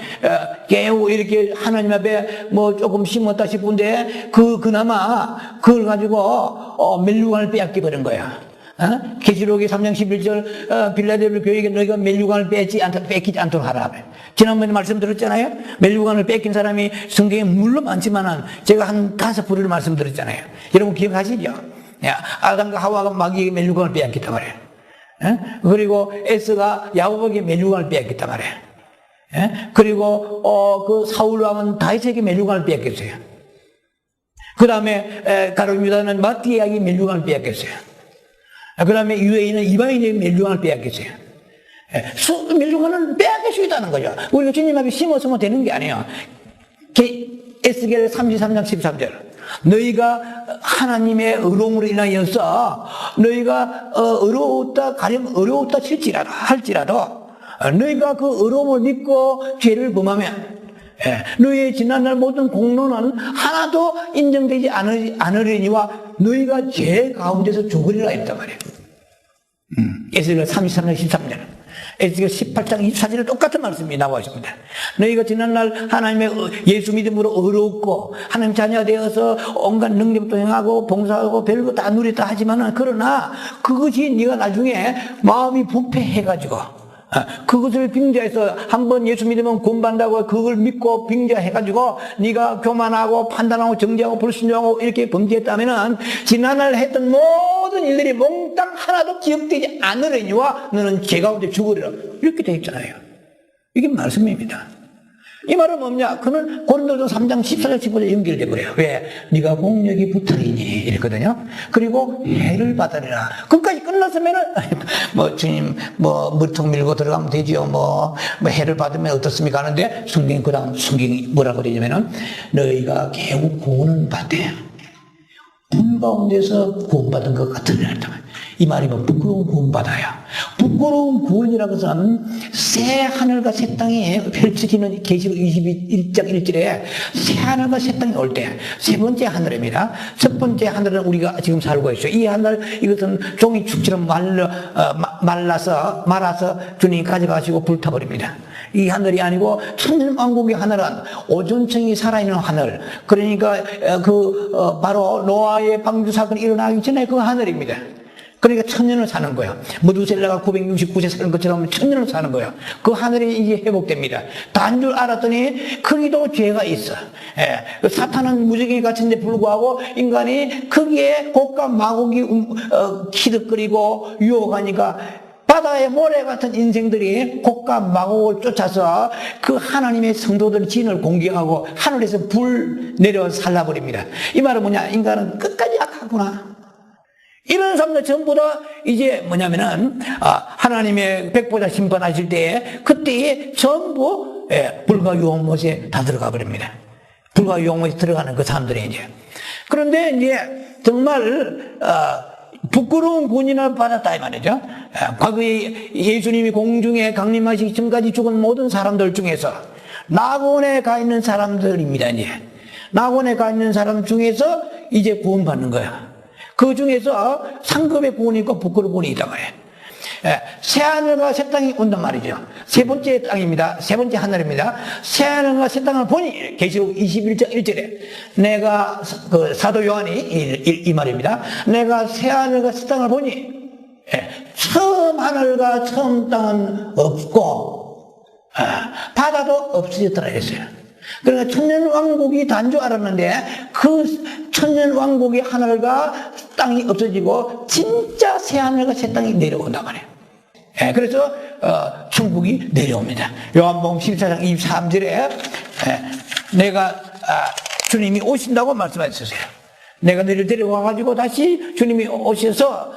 겨우 이렇게 하나님 앞에 뭐 조금 심었다 싶은데 그나마 그걸 가지고 멜루관을 빼앗겨 버린 거야. 계시록의 3장 11절 빌라델비아 교회에게 너희가 멜루관을 뺏기지 않도록 하라. 지난번에 말씀드렸잖아요. 멜루관을 뺏긴 사람이 성경에 물론 많지만은 제가 한 5부를 말씀드렸잖아요. 여러분 기억하시죠? 아담과 하와가 마귀에게 멜루관을 빼앗겼단 말이에요. 그리고 에스가 야곱에게 멜루관을 빼앗겼단 말이에요. 예? 그리고 그 사울 왕은 다윗에게 멸류관을 빼앗겼어요. 그 다음에 가룟 유다는 마띠아에게 멸류관을 빼앗겼어요. 그 다음에 유대인은 이방인에게 멸류관을 빼앗겼어요. 멸류관은 빼앗길 수 있다는 거죠. 우리가 주님 앞에 심었으면 되는 게 아니에요. 에스겔 33장 13절. 너희가 하나님의 의로움으로 인하여서 너희가 어려웠다 가령 어려웠다 할지라도 너희가 그 의로움을 믿고 죄를 범하면 너희의 지난날 모든 공로는 하나도 인정되지 않으려니와 너희가 죄 가운데서 죽으리라 했단 말이에요. 에스겔 33장 13절. 에스겔 18장 24절에 똑같은 말씀이 나와 있습니다. 너희가 지난날 하나님의 예수 믿음으로 어렵고 하나님 자녀가 되어서 온갖 능력도 행하고 봉사하고 별거 다 누렸다 하지만은 그러나 그것이 네가 나중에 마음이 부패해가지고 그것을 빙자해서 한번 예수 믿으면 구원받는다고 그걸 믿고 빙자해가지고 네가 교만하고 판단하고 정죄하고 불순종하고 이렇게 범죄했다면은 지난날 했던 모든 일들이 몽땅 하나도 기억되지 않으려니와 너는 죄 가운데 죽으리라 이렇게 되어 있잖아요. 이게 말씀입니다. 이 말은 뭐냐? 그는 고린도전서 3장 14절 15절 연결돼 버려요. 왜? 네가 공력이 부탁이니 이랬거든요. 그리고 해를 받으리라. 그까지 끝났으면은 뭐 주님 뭐 물통 밀고 들어가면 되지요. 뭐 해를 받으면 어떻습니까? 하는데 성경 그다음 성경이 뭐라고 되냐면은 너희가 결국 구원은 받대. 불 가운데서 구원받은 것 같으리라. 이 말이 뭐 부끄러운 구원받아야. 부끄러운 구원이라고 해서는 새 하늘과 새 땅이 펼쳐지는 계시록 21장 1절에 새 하늘과 새 땅이 올 때 세 번째 하늘입니다. 첫 번째 하늘은 우리가 지금 살고 있어요. 이 하늘 이것은 종이축처럼 말아서 주님이 가져가시고 불타버립니다. 이 하늘이 아니고 천년왕국의 하늘은 오존층이 살아있는 하늘. 그러니까 바로 노아의 방주 사건이 일어나기 전에 그 하늘입니다. 그러니까 천년을 사는 거예요. 무두셀라가 969세 사는 것처럼 천년을 사는 거예요. 그 하늘이 이제 회복됩니다. 단 줄 알았더니 거기도 죄가 있어. 사탄은 무적이 갇힌데 불구하고 인간이 거기에 곡과 마곡이 키득거리고 유혹하니까 바다의 모래 같은 인생들이 곡과 마곡을 쫓아서 그 하나님의 성도들 진을 공격하고 하늘에서 불 내려와서 살라버립니다. 이 말은 뭐냐? 인간은 끝까지 악하구나. 이런 사람들 전부 다 이제 뭐냐면은 하나님의 백보자 심판하실 때에 그때에 전부 불과 유혹못에 다 들어가 버립니다. 불과 유혹못에 들어가는 그 사람들이 이제. 그런데 이제 정말 부끄러운 구원을 받았다 이 말이죠. 과거에 예수님이 공중에 강림하시기 전까지 죽은 모든 사람들 중에서 낙원에 가 있는 사람들입니다. 이제 낙원에 가 있는 사람 중에서 이제 구원받는 거야. 그 중에서 상급의 구원이 있고 부끄러운 구원이 있단 말이에요. 새 하늘과 새 땅이 온단 말이죠. 세 번째 땅입니다. 세 번째 하늘입니다. 새 하늘과 새 땅을 보니 계시록 21장 1절에 내가 그 사도 요한이 이 말입니다. 내가 새 하늘과 새 땅을 보니 처음 하늘과 처음 땅은 없고 바다도 없어졌더라 했어요. 그러니까 천년왕국이 단 줄 알았는데 그 천년왕국의 하늘과 땅이 없어지고 진짜 새 하늘과 새 땅이 내려온단 말이에요. 그래서 천국이 내려옵니다. 요한복음 14장 23절에 내가 주님이 오신다고 말씀하셨어요. 내가 너를 데려와가지고 다시 주님이 오셔서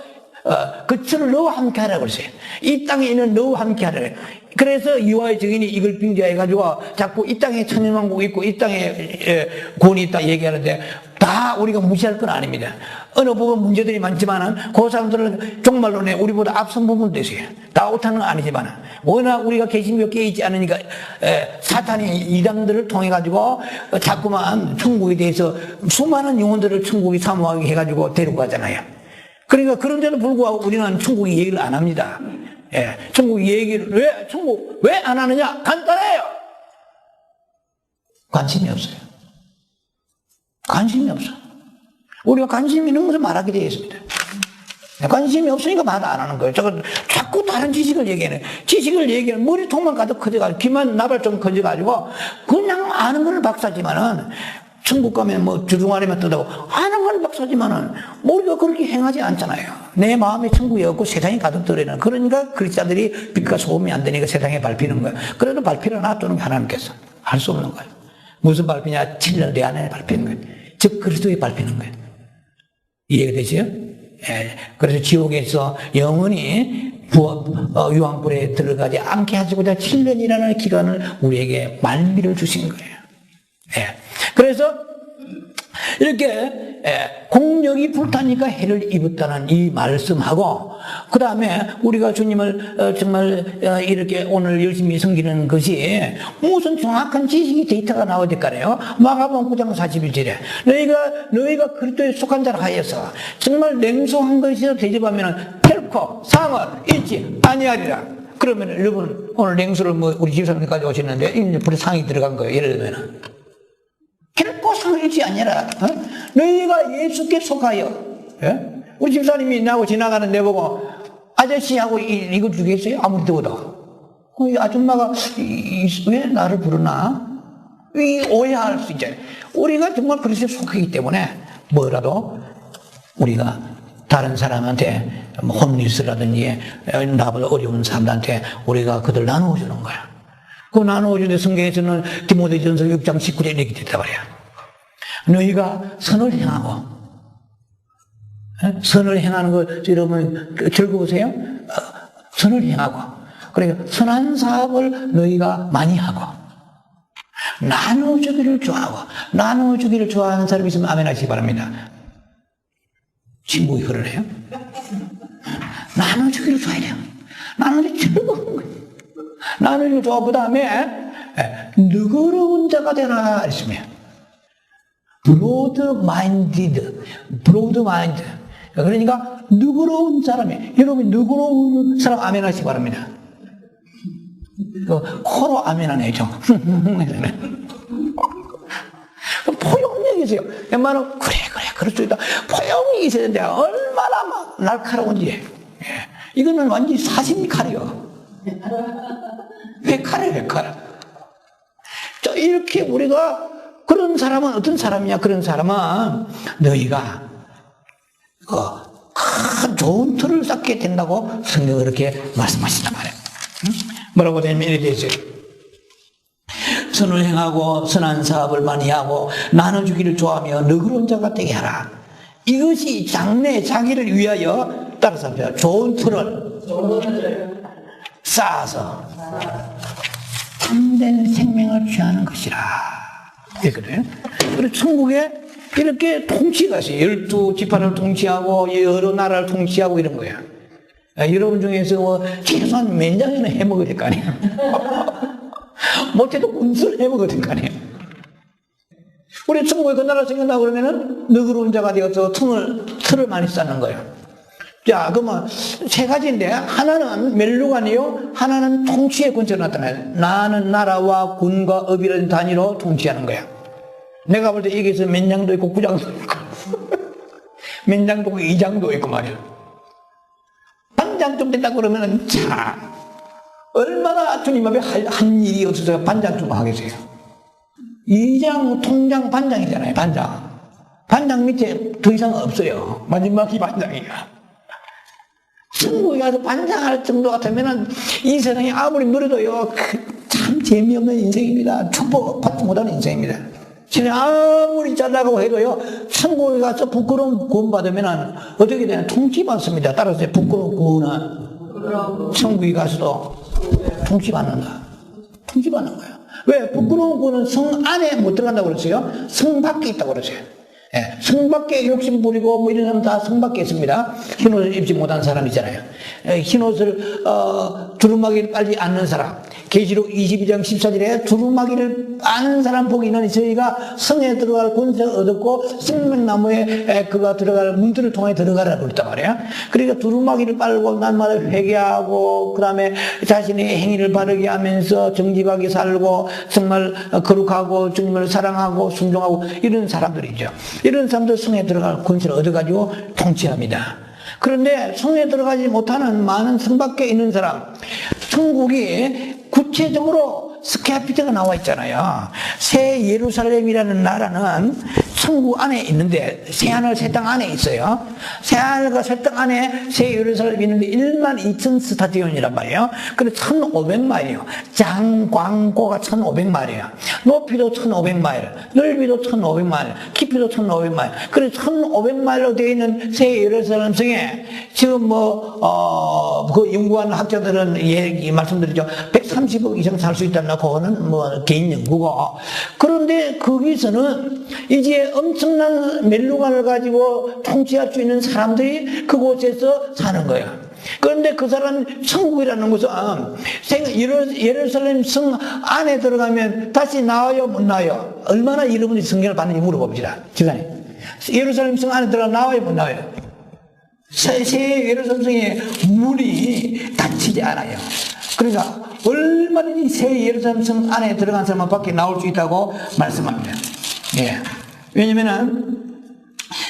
그 천을 너와 함께 하라고 그랬어요. 이 땅에 있는 너와 함께 하라고. 그래서 이와의 증인이 이걸 빙자해가지고 자꾸 이 땅에 천년왕국이 있고 이 땅에 구원이 있다 얘기하는데 다 우리가 무시할 건 아닙니다. 어느 부분 문제들이 많지만은 그 사람들은 정말로는 우리보다 앞선 부분도 있어요. 다 옳다는 건 아니지만은 워낙 우리가 개신교 깨있지 않으니까 사탄이 이단들을 통해가지고 자꾸만 천국에 대해서 수많은 영혼들을 천국이 사모하게 해가지고 데리고 가잖아요. 그러니까 그런데도 불구하고 우리는 천국 얘기를 안 합니다. 천국 얘기를 천국 왜 안 하느냐? 간단해요. 관심이 없어요. 관심이 없어. 우리가 관심 있는 것을 말하게 되어 있습니다. 관심이 없으니까 말 안 하는 거예요. 자꾸 다른 지식을 얘기하는, 머리통만 가득 커져가지고, 귀만 나발좀 커져가지고, 그냥 아는 걸 박사지만은, 천국 가면 뭐 주둥아리만 뜬다고 하는 건 박사지만은 우리가 그렇게 행하지 않잖아요. 내 마음에 천국이 없고 세상이 가득 들어있는. 그러니까 그리스도들이 빛과 소금이 안 되니까 세상에 밟히는 거예요. 그래도 밟히려 놔두는 게 하나님께서 할 수 없는 거예요. 무슨 밟히냐? 7년 내 안에 밟히는 거예요. 즉 그리스도에 밟히는 거예요. 이해가 되죠? 예. 그래서 지옥에서 영원히 유황불에 들어가지 않게 하시고자 7년이라는 기간을 우리에게 말미를 주신 거예요. 예. 그래서 이렇게 공력이 불타니까 해를 입었다는 이 말씀하고, 그 다음에 우리가 주님을 정말 이렇게 오늘 열심히 섬기는 것이 무슨 정확한 지식이 데이터가 나와야 될 거래요. 마가복음 9장 41절에 너희가 그리스도에 속한 자라 하여서 정말 냉소한 것이라 대접하면 결코 상을 잃지 아니하리라. 그러면 여러분 오늘 냉수를 뭐 우리 집사님까지 오셨는데 이제 불에 상이 들어간 거예요. 예를 들면 결코 상을 잃지 아니하라. 너희가 예수께 속하여. 예? 우리 집사님이 나하고 지나가는 데 보고 아저씨하고 이거 주겠어요? 아무리 더워도. 이 아줌마가 왜 나를 부르나? 오해할 수 있잖아요. 우리가 정말 그리스도에 속하기 때문에 뭐라도 우리가 다른 사람한테 홈리스라든지 나보다 어려운 사람들한테 우리가 그들 나누어주는 거야. 그 나누어주는 성경에서는 디모데전서 6장 19절에 이렇게 됐단 말이야. 너희가 선을 행하고, 선을 행하는 거 여러분 즐거우세요? 선을 행하고, 그러니까 선한 사업을 너희가 많이 하고, 나누어주기를 좋아하고, 나누어주기를 좋아하는 사람이 있으면 아멘 하시기 바랍니다. 침묵이 흐르네요. 나누어주기를 좋아해요. 나누어주기 즐거운 거예요. 나누어주기를 좋아하고, 그 다음에 너그러운 자가 되라 했으면 broad minded. 그러니까 너그러운 사람이, 여러분 너그러운 사람 아멘 하시기 바랍니다. 코로 아멘 하네요. 포용력이 있어요. 웬만하면 그래 그럴 수 있다. 포용력이 있어야 되는데 얼마나 막 날카로운지. 이거는 완전히 사심 칼이요. 회칼이에요, 회칼. 이렇게 우리가 그런 사람은 어떤 사람이냐? 그런 사람은 너희가 큰 좋은 틀을 쌓게 된다고 성경은 그렇게 말씀하신단 말이에요. 뭐라고 되냐면 이렇게 되어 있어요. 선을 행하고 선한 사업을 많이 하고 나눠주기를 좋아하며 너그러운 자가 되게 하라. 이것이 장래 자기를 위하여 따라서 합니다. 좋은 틀을 쌓아서 참된 생명을 취하는 것이라. 이거든. 그리고 천국에 이렇게 통치가 있어요. 12지파를 통치하고 여러 나라를 통치하고 이런 거야. 여러분 중에서 뭐 최소한 맨장에는 해먹어야 될 거 아니에요. 못해도 군수를 해먹어야 될 거 아니에요. 우리 천국에 그 나라 생긴다 그러면은 너그러운 자가 되어서 틀을 많이 쌓는 거예요. 자, 그러면 세 가지인데 하나는 멜루간이요, 하나는 통치의 권세로 나타나요. 나는 나라와 군과 업이라는 단위로 통치하는 거야. 내가 볼 때 여기서 맨장도 있고 구장도 있고 맨장도 있고 이장도 있고 말이야. 반장 좀 된다 그러면은 자, 얼마나 주님 앞에 한 일이 없어서 반장 좀 하겠어요. 이장, 통장, 반장이잖아요. 반장 밑에 더 이상 없어요. 마지막이 반장이야. 천국에 가서 반장할 정도 같으면은 이 세상에 아무리 누려도요, 참 재미없는 인생입니다. 축복받지 못하는 인생입니다. 진짜 아무리 잘나가고 해도요, 천국에 가서 부끄러운 구원 받으면은 어떻게 되냐? 통치받습니다. 따라서 부끄러운 구원은 천국에 가서도 통치받는다. 통치받는 거예요. 왜? 부끄러운 구원은 성 안에 못 들어간다고 그랬어요? 성 밖에 있다고 그랬어요. 예, 성 밖에 욕심 부리고 뭐 이런 사람 다 성 밖에 있습니다. 흰옷을 입지 못한 사람 있잖아요. 흰옷을 두루마기를 빨지 않는 사람. 계시록 22장 14절에 두루마기를 빠는 사람 보기는 저희가 성에 들어갈 권세를 얻었고 생명나무에 그가 들어갈 문들을 통해 들어가라 그랬단 말이야. 그러니까 두루마기를 빨고 날마다 회개하고 그 다음에 자신의 행위를 바르게 하면서 정직하게 살고 정말 거룩하고 주님을 사랑하고 순종하고 이런 사람들이죠. 이런 사람들 성에 들어갈 권세를 얻어가지고 통치합니다. 그런데 성에 들어가지 못하는 많은 성 밖에 있는 사람, 천국이 구체적으로 스케아피트가 나와 있잖아요. 새 예루살렘이라는 나라는 천국 안에 있는데, 새하늘 새 땅 안에 있어요. 새하늘과 새 땅 안에 새 예루살렘이 있는데 12,000 스타디온이란 말이에요. 근데 1,500마일이에요. 장광고가 1,500마일이에요. 높이도 1,500마일, 넓이도 1,500마일, 깊이도 1,500마일. 그래서 1,500마일로 되어 있는 새 예루살렘 성에 지금 그 연구하는 학자들은 말씀드리죠. 130억 이상 살 수 있다면 그거는 개인 연구고. 그런데 거기서는 이제 엄청난 멜로간을 가지고 통치할 수 있는 사람들이 그곳에서 사는 거예요. 그런데 그 사람 천국이라는 것은 예루살렘 성 안에 들어가면 다시 나와요, 못 나와요? 얼마나 여러분이 성경을 받는지 물어봅시다. 집사님, 예루살렘 성 안에 들어가 나와요, 못 나와요? 새 예루살렘 성의 문이 닫히지 않아요. 그러니까 얼마든지 새 예루살렘 성 안에 들어간 사람만 밖에 나올 수 있다고 말씀합니다. 예. 왜냐면은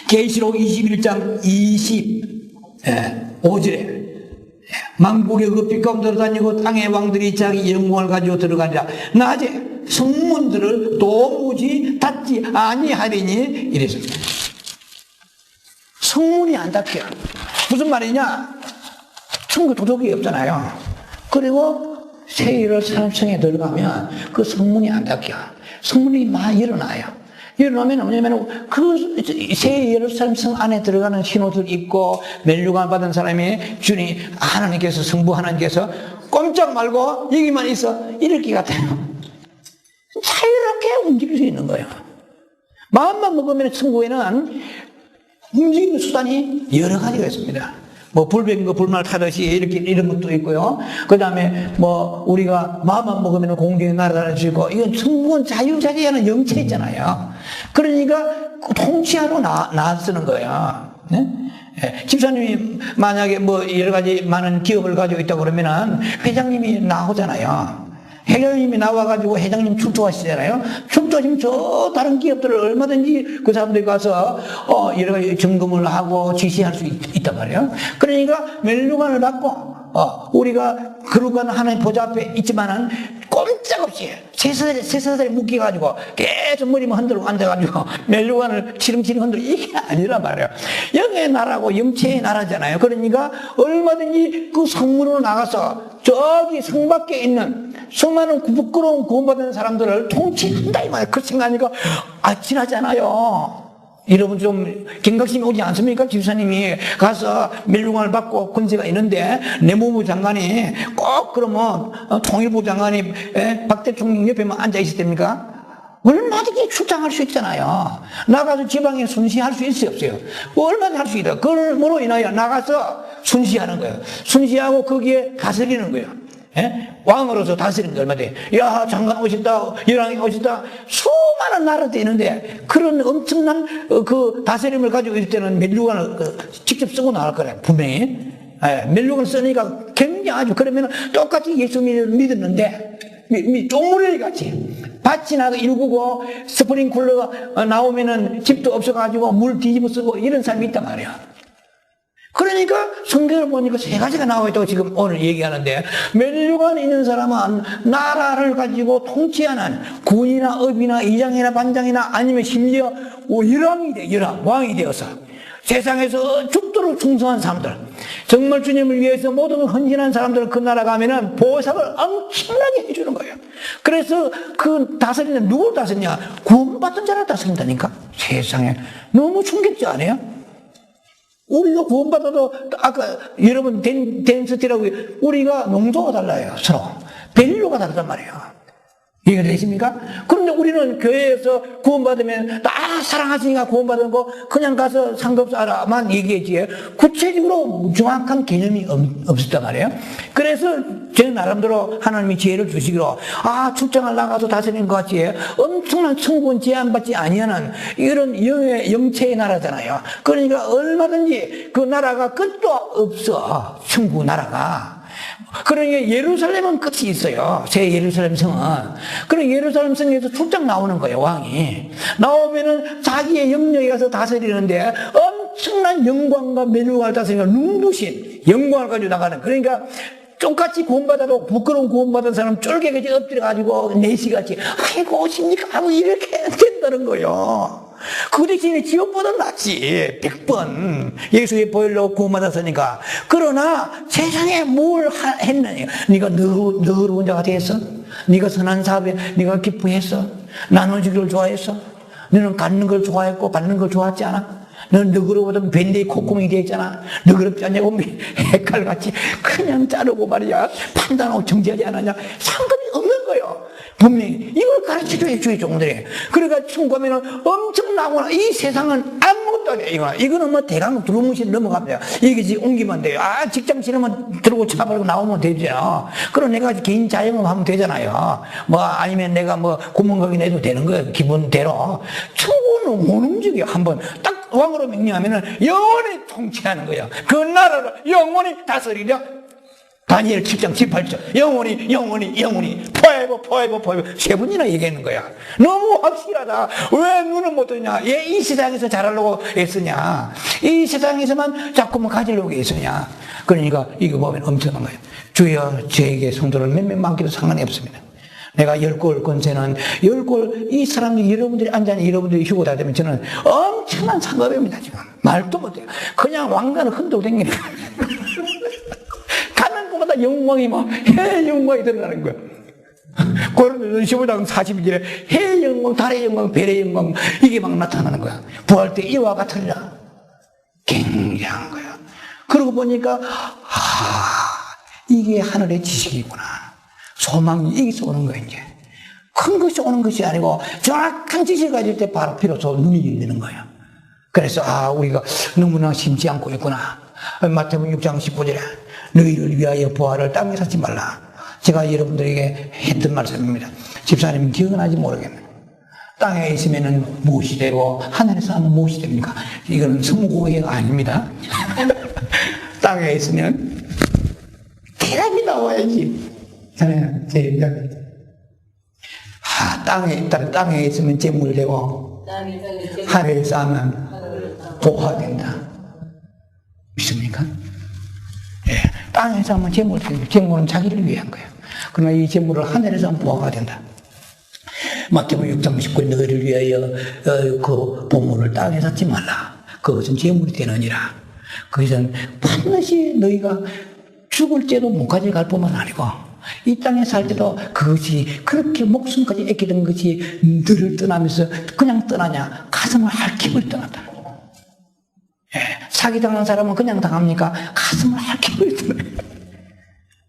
계시록 21장 25절에 만국의 그 빛 가운데로 다니고 땅의 왕들이 자기 영광을 가지고 들어가리라. 낮에 성문들을 도무지 닫지 아니하리니 이랬습니다. 성문이 안 닫혀요. 무슨 말이냐? 천국 도둑이 없잖아요. 그리고 새 예루살렘 성에 들어가면 그 성문이 안 닫혀. 성문이 막 일어나요. 일어나면 뭐냐면 그 새 예루살렘 성 안에 들어가는 신호들 있고 멜류관 받은 사람이 주님 하나님께서 성부 하나님께서 꼼짝 말고 여기만 있어 이럴 것 같아요. 자유롭게 움직일 수 있는 거예요. 마음만 먹으면 천국에는 움직이는 수단이 여러 가지가 있습니다. 불백인 거 불말 타듯이 이런 것도 있고요. 그 다음에 우리가 마음만 먹으면 공중에 날아다닐 수 있고, 이건 천국은 자유자재하는 영체 있잖아요. 그러니까 통치하러 나서는 거예요. 네? 예. 집사님이 만약에 여러 가지 많은 기업을 가지고 있다고 그러면은 회장님이 나오잖아요. 회장님이 나와가지고 회장님 출두하시잖아요. 출두하시면 저 다른 기업들을 얼마든지 그 사람들이 가서 여러 가지 점검을 하고 지시할 수 있단 말이에요. 그러니까 멜류관을 받고 우리가 거룩한 하나님 보좌 앞에 있지만은 꼼짝없이 새사슬에 묶여가지고 계속 머리만 흔들고 앉아가지고 멜류관을 치렁치렁 흔들고 이게 아니란 말이에요. 영의 나라고 영체의 나라잖아요. 그러니까 얼마든지 그 성문으로 나가서 저기 성 밖에 있는 수많은 부끄러운 구원받은 사람들을 통치한다 이 말이에요. 그 생각하니까 지나잖아요. 여러분 좀 경각심이 오지 않습니까? 집사님이 가서 멜류관을 받고 권세가 있는데 내무부 장관이 꼭 그러면 통일부 장관이 박 대통령 옆에만 앉아 있을 때입니까? 얼마든지 출장할 수 있잖아요. 나가서 지방에 순시할 수 있어요, 없어요? 얼마든지 할 수 있다. 그걸로 인하여 나가서 순시하는 거예요. 순시하고 거기에 다스리는 거예요. 예? 왕으로서 다스리는 게 얼마든지. 야, 장관 오셨다, 여왕이 오셨다. 수많은 나라도 있는데 그런 엄청난 그 다스림을 가지고 있을 때는 멜류관을 직접 쓰고 나갈 거래요, 분명히. 예, 멜류관을 쓰니까 굉장히 그러면 똑같이 예수 믿었는데 쪼무레기 같이 밭이 나도 일구고 스프링쿨러가 나오면은 집도 없어가지고 물 뒤집어 쓰고 이런 사람이 있단 말이야. 그러니까 성경을 보니까 세 가지가 나와 있다고 지금 오늘 얘기하는데, 멜류관에 있는 사람은 나라를 가지고 통치하는 군이나 업이나 이장이나 반장이나 아니면 심지어 열왕이 돼, 왕이 되어서 세상에서 죽도록 충성한 사람들, 정말 주님을 위해서 모든 걸 헌신한 사람들은 그 나라 가면은 보상을 엄청나게 해주는 거예요. 그래서 그 다스리는 누굴 다스리냐? 구원받은 자를 다스린다니까. 세상에 너무 충격지 않아요? 우리가 구원받아도 아까 여러분 덴스티라고 우리가 농도가 달라요. 서로 밸류가 다르단 말이에요. 이해가 되십니까? 그런데 우리는 교회에서 구원받으면 다 사랑하시니까 구원받은 거 그냥 가서 상급사라만 얘기했지 구체적으로 정확한 개념이 없었단 말이에요. 그래서 제 나름대로 하나님이 지혜를 주시기로 출장을 나가서 다스리는 것 같이 엄청난 천국은 제한받지 아니하는 이런 영체의 나라잖아요. 그러니까 얼마든지 그 나라가 끝도 없어. 천국 나라가. 그러니까 예루살렘은 끝이 있어요. 새 예루살렘 성은. 그럼 예루살렘 성에서 출장 나오는 거예요, 왕이. 나오면은 자기의 영역에 가서 다스리는데 엄청난 영광과 멜류관을 다스리니까 눈부신 영광을 가지고 나가는. 그러니까 쫑같이 구원받아도 부끄러운 구원받은 사람 쫄개같이 엎드려가지고 내시같이 아이고 오십니까 하고 이렇게 된다는 거요. 그 대신에 지옥보다 낫지 100번 예수의 보혈로 구원받았으니까. 그러나 세상에 뭘 했느냐. 네가 너그러운 자가 됐어? 네가 선한 사업에 네가 기뻐했어? 나눠주기를 좋아했어? 너는 갖는 걸 좋아했고 받는 걸 좋아하지 않아? 너는 너그러우면 밴드의 콧구멍이 되었잖아. 너그럽지 않냐고 해칼같이 그냥 자르고 말이야 판단하고 정지하지 않았냐. 상관이 없는 거예요. 분명히 이걸 가르쳐줘야 주의 종들이. 그러니까 충고하면 엄청 나오나. 이 세상은 아무것도 아니야. 이거는 뭐 대강 두루뭉실 넘어갑니다. 이게 지금 옮기면 돼요. 아 직장 싫으면 들고 차버리고 나오면 되잖아. 그럼 내가 개인 자영업 하면 되잖아요. 뭐 아니면 내가 뭐 구멍가게 내도 되는 거예요. 기분대로. 충고는 못 움직여. 한번 딱 왕으로 명령하면은 영원히 통치하는 거야. 그 나라를 영원히 다스리려. 다니엘 7장 18절 영원히 forever 세 번이나 얘기하는 거야. 너무 확실하다. 왜 눈을 못 뜨냐. 얘 이 세상에서 잘하려고 애쓰냐. 이 세상에서만 자꾸만 가지려고 애쓰냐. 그러니까 이거 보면 엄청난 거예요. 주여 저에게 성도를 몇몇 많기도 상관이 없습니다. 내가 10골 권세는 10골 이 사람들이 여러분들이 앉아있는 여러분들이 휴고 다 되면 저는 엄청난 상급입니다. 지금 말도 못해요. 그냥 왕관을 흔들고 다니는 거예요. 가는 곳마다 영광이 막 해 영광이 드러나는 거야. 고린도전 15장 41절에 해 영광, 달의 영광, 별의 영광 이게 막 나타나는 거야. 부활 때 이와 같으리라. 굉장한 거야. 그러고 보니까 이게 하늘의 지식이구나. 소망이 여기서 오는 거야. 이제 큰 것이 오는 것이 아니고 정확한 지식을 가질 때 바로 비로소 눈이 열리는 거야. 그래서 우리가 너무나 심지 않고 있구나. 마태복음 6장 19절에 너희를 위하여 부활을 땅에 쌓지 말라. 제가 여러분들에게 했던 말씀입니다. 집사님 기억나지 모르겠네. 땅에 있으면은 무엇이 되고 하늘에서 하면 무엇이 됩니까? 이거는 성공회가 아닙니다. 땅에 있으면 대답이 나와야지. 제 입장에 땅에 있으면 재물되고 하늘에서 하면 보화된다. 믿습니까? 예, 땅에서 하면 재물되고 재물은 자기를 위한 거예요. 그러나 이 재물을 하늘에서 하면 보화가 된다. 마태복음 6장 19절 너희를 위하여 그 보물을 땅에 쌓지 말라. 그것은 재물이 되느니라. 그것은 반드시 너희가 죽을 때도 못 가져갈 뿐만 아니고 이 땅에 살 때도 그것이 그렇게 목숨까지 애끼던 것이 너를 떠나면서 그냥 떠나냐. 가슴을 핥히고 떠난다. 예, 사기당한 사람은 그냥 당합니까? 가슴을 핥히고 떠나요.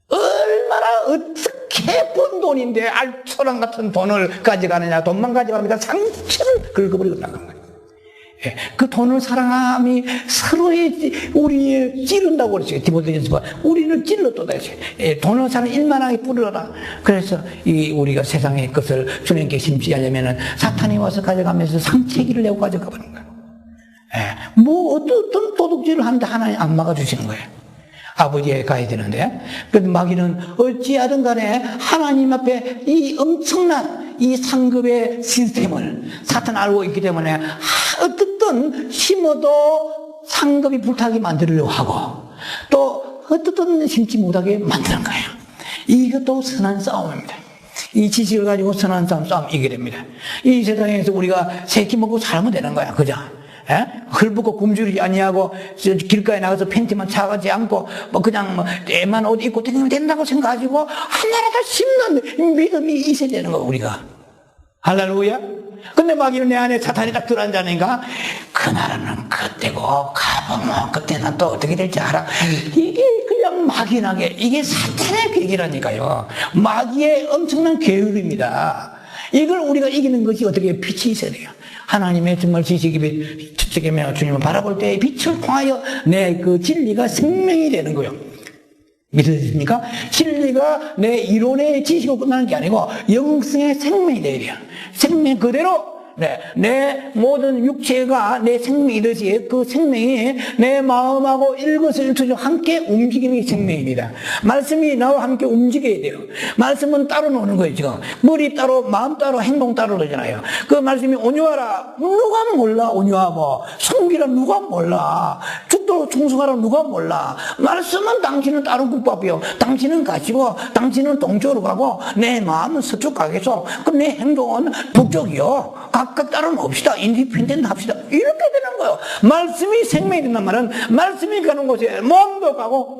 얼마나 어떻게 번 돈인데 알초랑 같은 돈을 가져가느냐. 돈만 가져갑니까? 상처를 긁어버리고 나간 거예요. 예, 그 돈을 사랑함이 서로의 우리를 찌른다고 그랬어요. 디모데전서 우리를 찔러도다 했어요. 예, 돈을 사랑 일만하게 뿌려라. 그래서 우리가 세상의 것을 주님께 심지 않으면은 사탄이 와서 가져가면서 상체기를 내고 가져가 버린 거예요. 예, 뭐 어떤 도둑질을 하는데 하나님 안 막아주시는 거예요. 아버지에 가야 되는데. 그래서 마귀는 어찌하든 간에 하나님 앞에 이 엄청난 이 상급의 시스템을 사탄 알고 있기 때문에 어떻든 심어도 상급이 불타게 만들려고 하고 또 어떻든 심지 못하게 만드는 거예요. 이것도 선한 싸움입니다. 이 지식을 가지고 선한 싸움 이기게 됩니다. 이 세상에서 우리가 새끼 먹고 살면 되는 거야. 그죠? 예? 헐벗고 굶주리지 아니하고 길가에 나가서 팬티만 차가지 않고 뭐 그냥 뭐 애만 옷 입고 다니면 된다고 생각하시고 하나라도 심는 믿음이 있어야 되는 거 우리가. 할렐루야. 근데 마귀는 내 안에 사탄이 딱 들어앉으니까 그날은 그때고 가보면 그때는 또 어떻게 될지 알아. 이게 그냥 막연하게 이게 사탄의 계기라니까요. 마귀의 엄청난 계율입니다. 이걸 우리가 이기는 것이 어떻게 빛이 있어야 돼요. 하나님의 정말 지식이 주님을 바라볼 때 빛을 통하여 내 그 진리가 생명이 되는 거예요. 믿으십니까? 진리가 내 이론의 지식으로 끝나는 게 아니고 영성의 생명이 되어야 돼요. 생명 그대로 내 모든 육체가 내 생명이듯이 그 생명이 내 마음하고 일거수일투족 함께 움직이는 게 생명입니다. 말씀이 나와 함께 움직여야 돼요. 말씀은 따로 노는 거예요. 지금 머리 따로 마음 따로 행동 따로 그러잖아요. 그 말씀이 온유하라 누가 몰라. 온유하고 성기라 누가 몰라. 법칙도 충성하라고 누가 몰라. 말씀은 당신은 다른 국밥이요. 당신은 가시고 당신은 동쪽으로 가고 내 마음은 서쪽 가겠소. 그럼 내 행동은 북쪽이요. 각각 따로 봅시다. 인디펜던트 합시다. 이렇게 되는 거예요. 말씀이 생명이 된단 말은 말씀이 가는 곳에 몸도 가고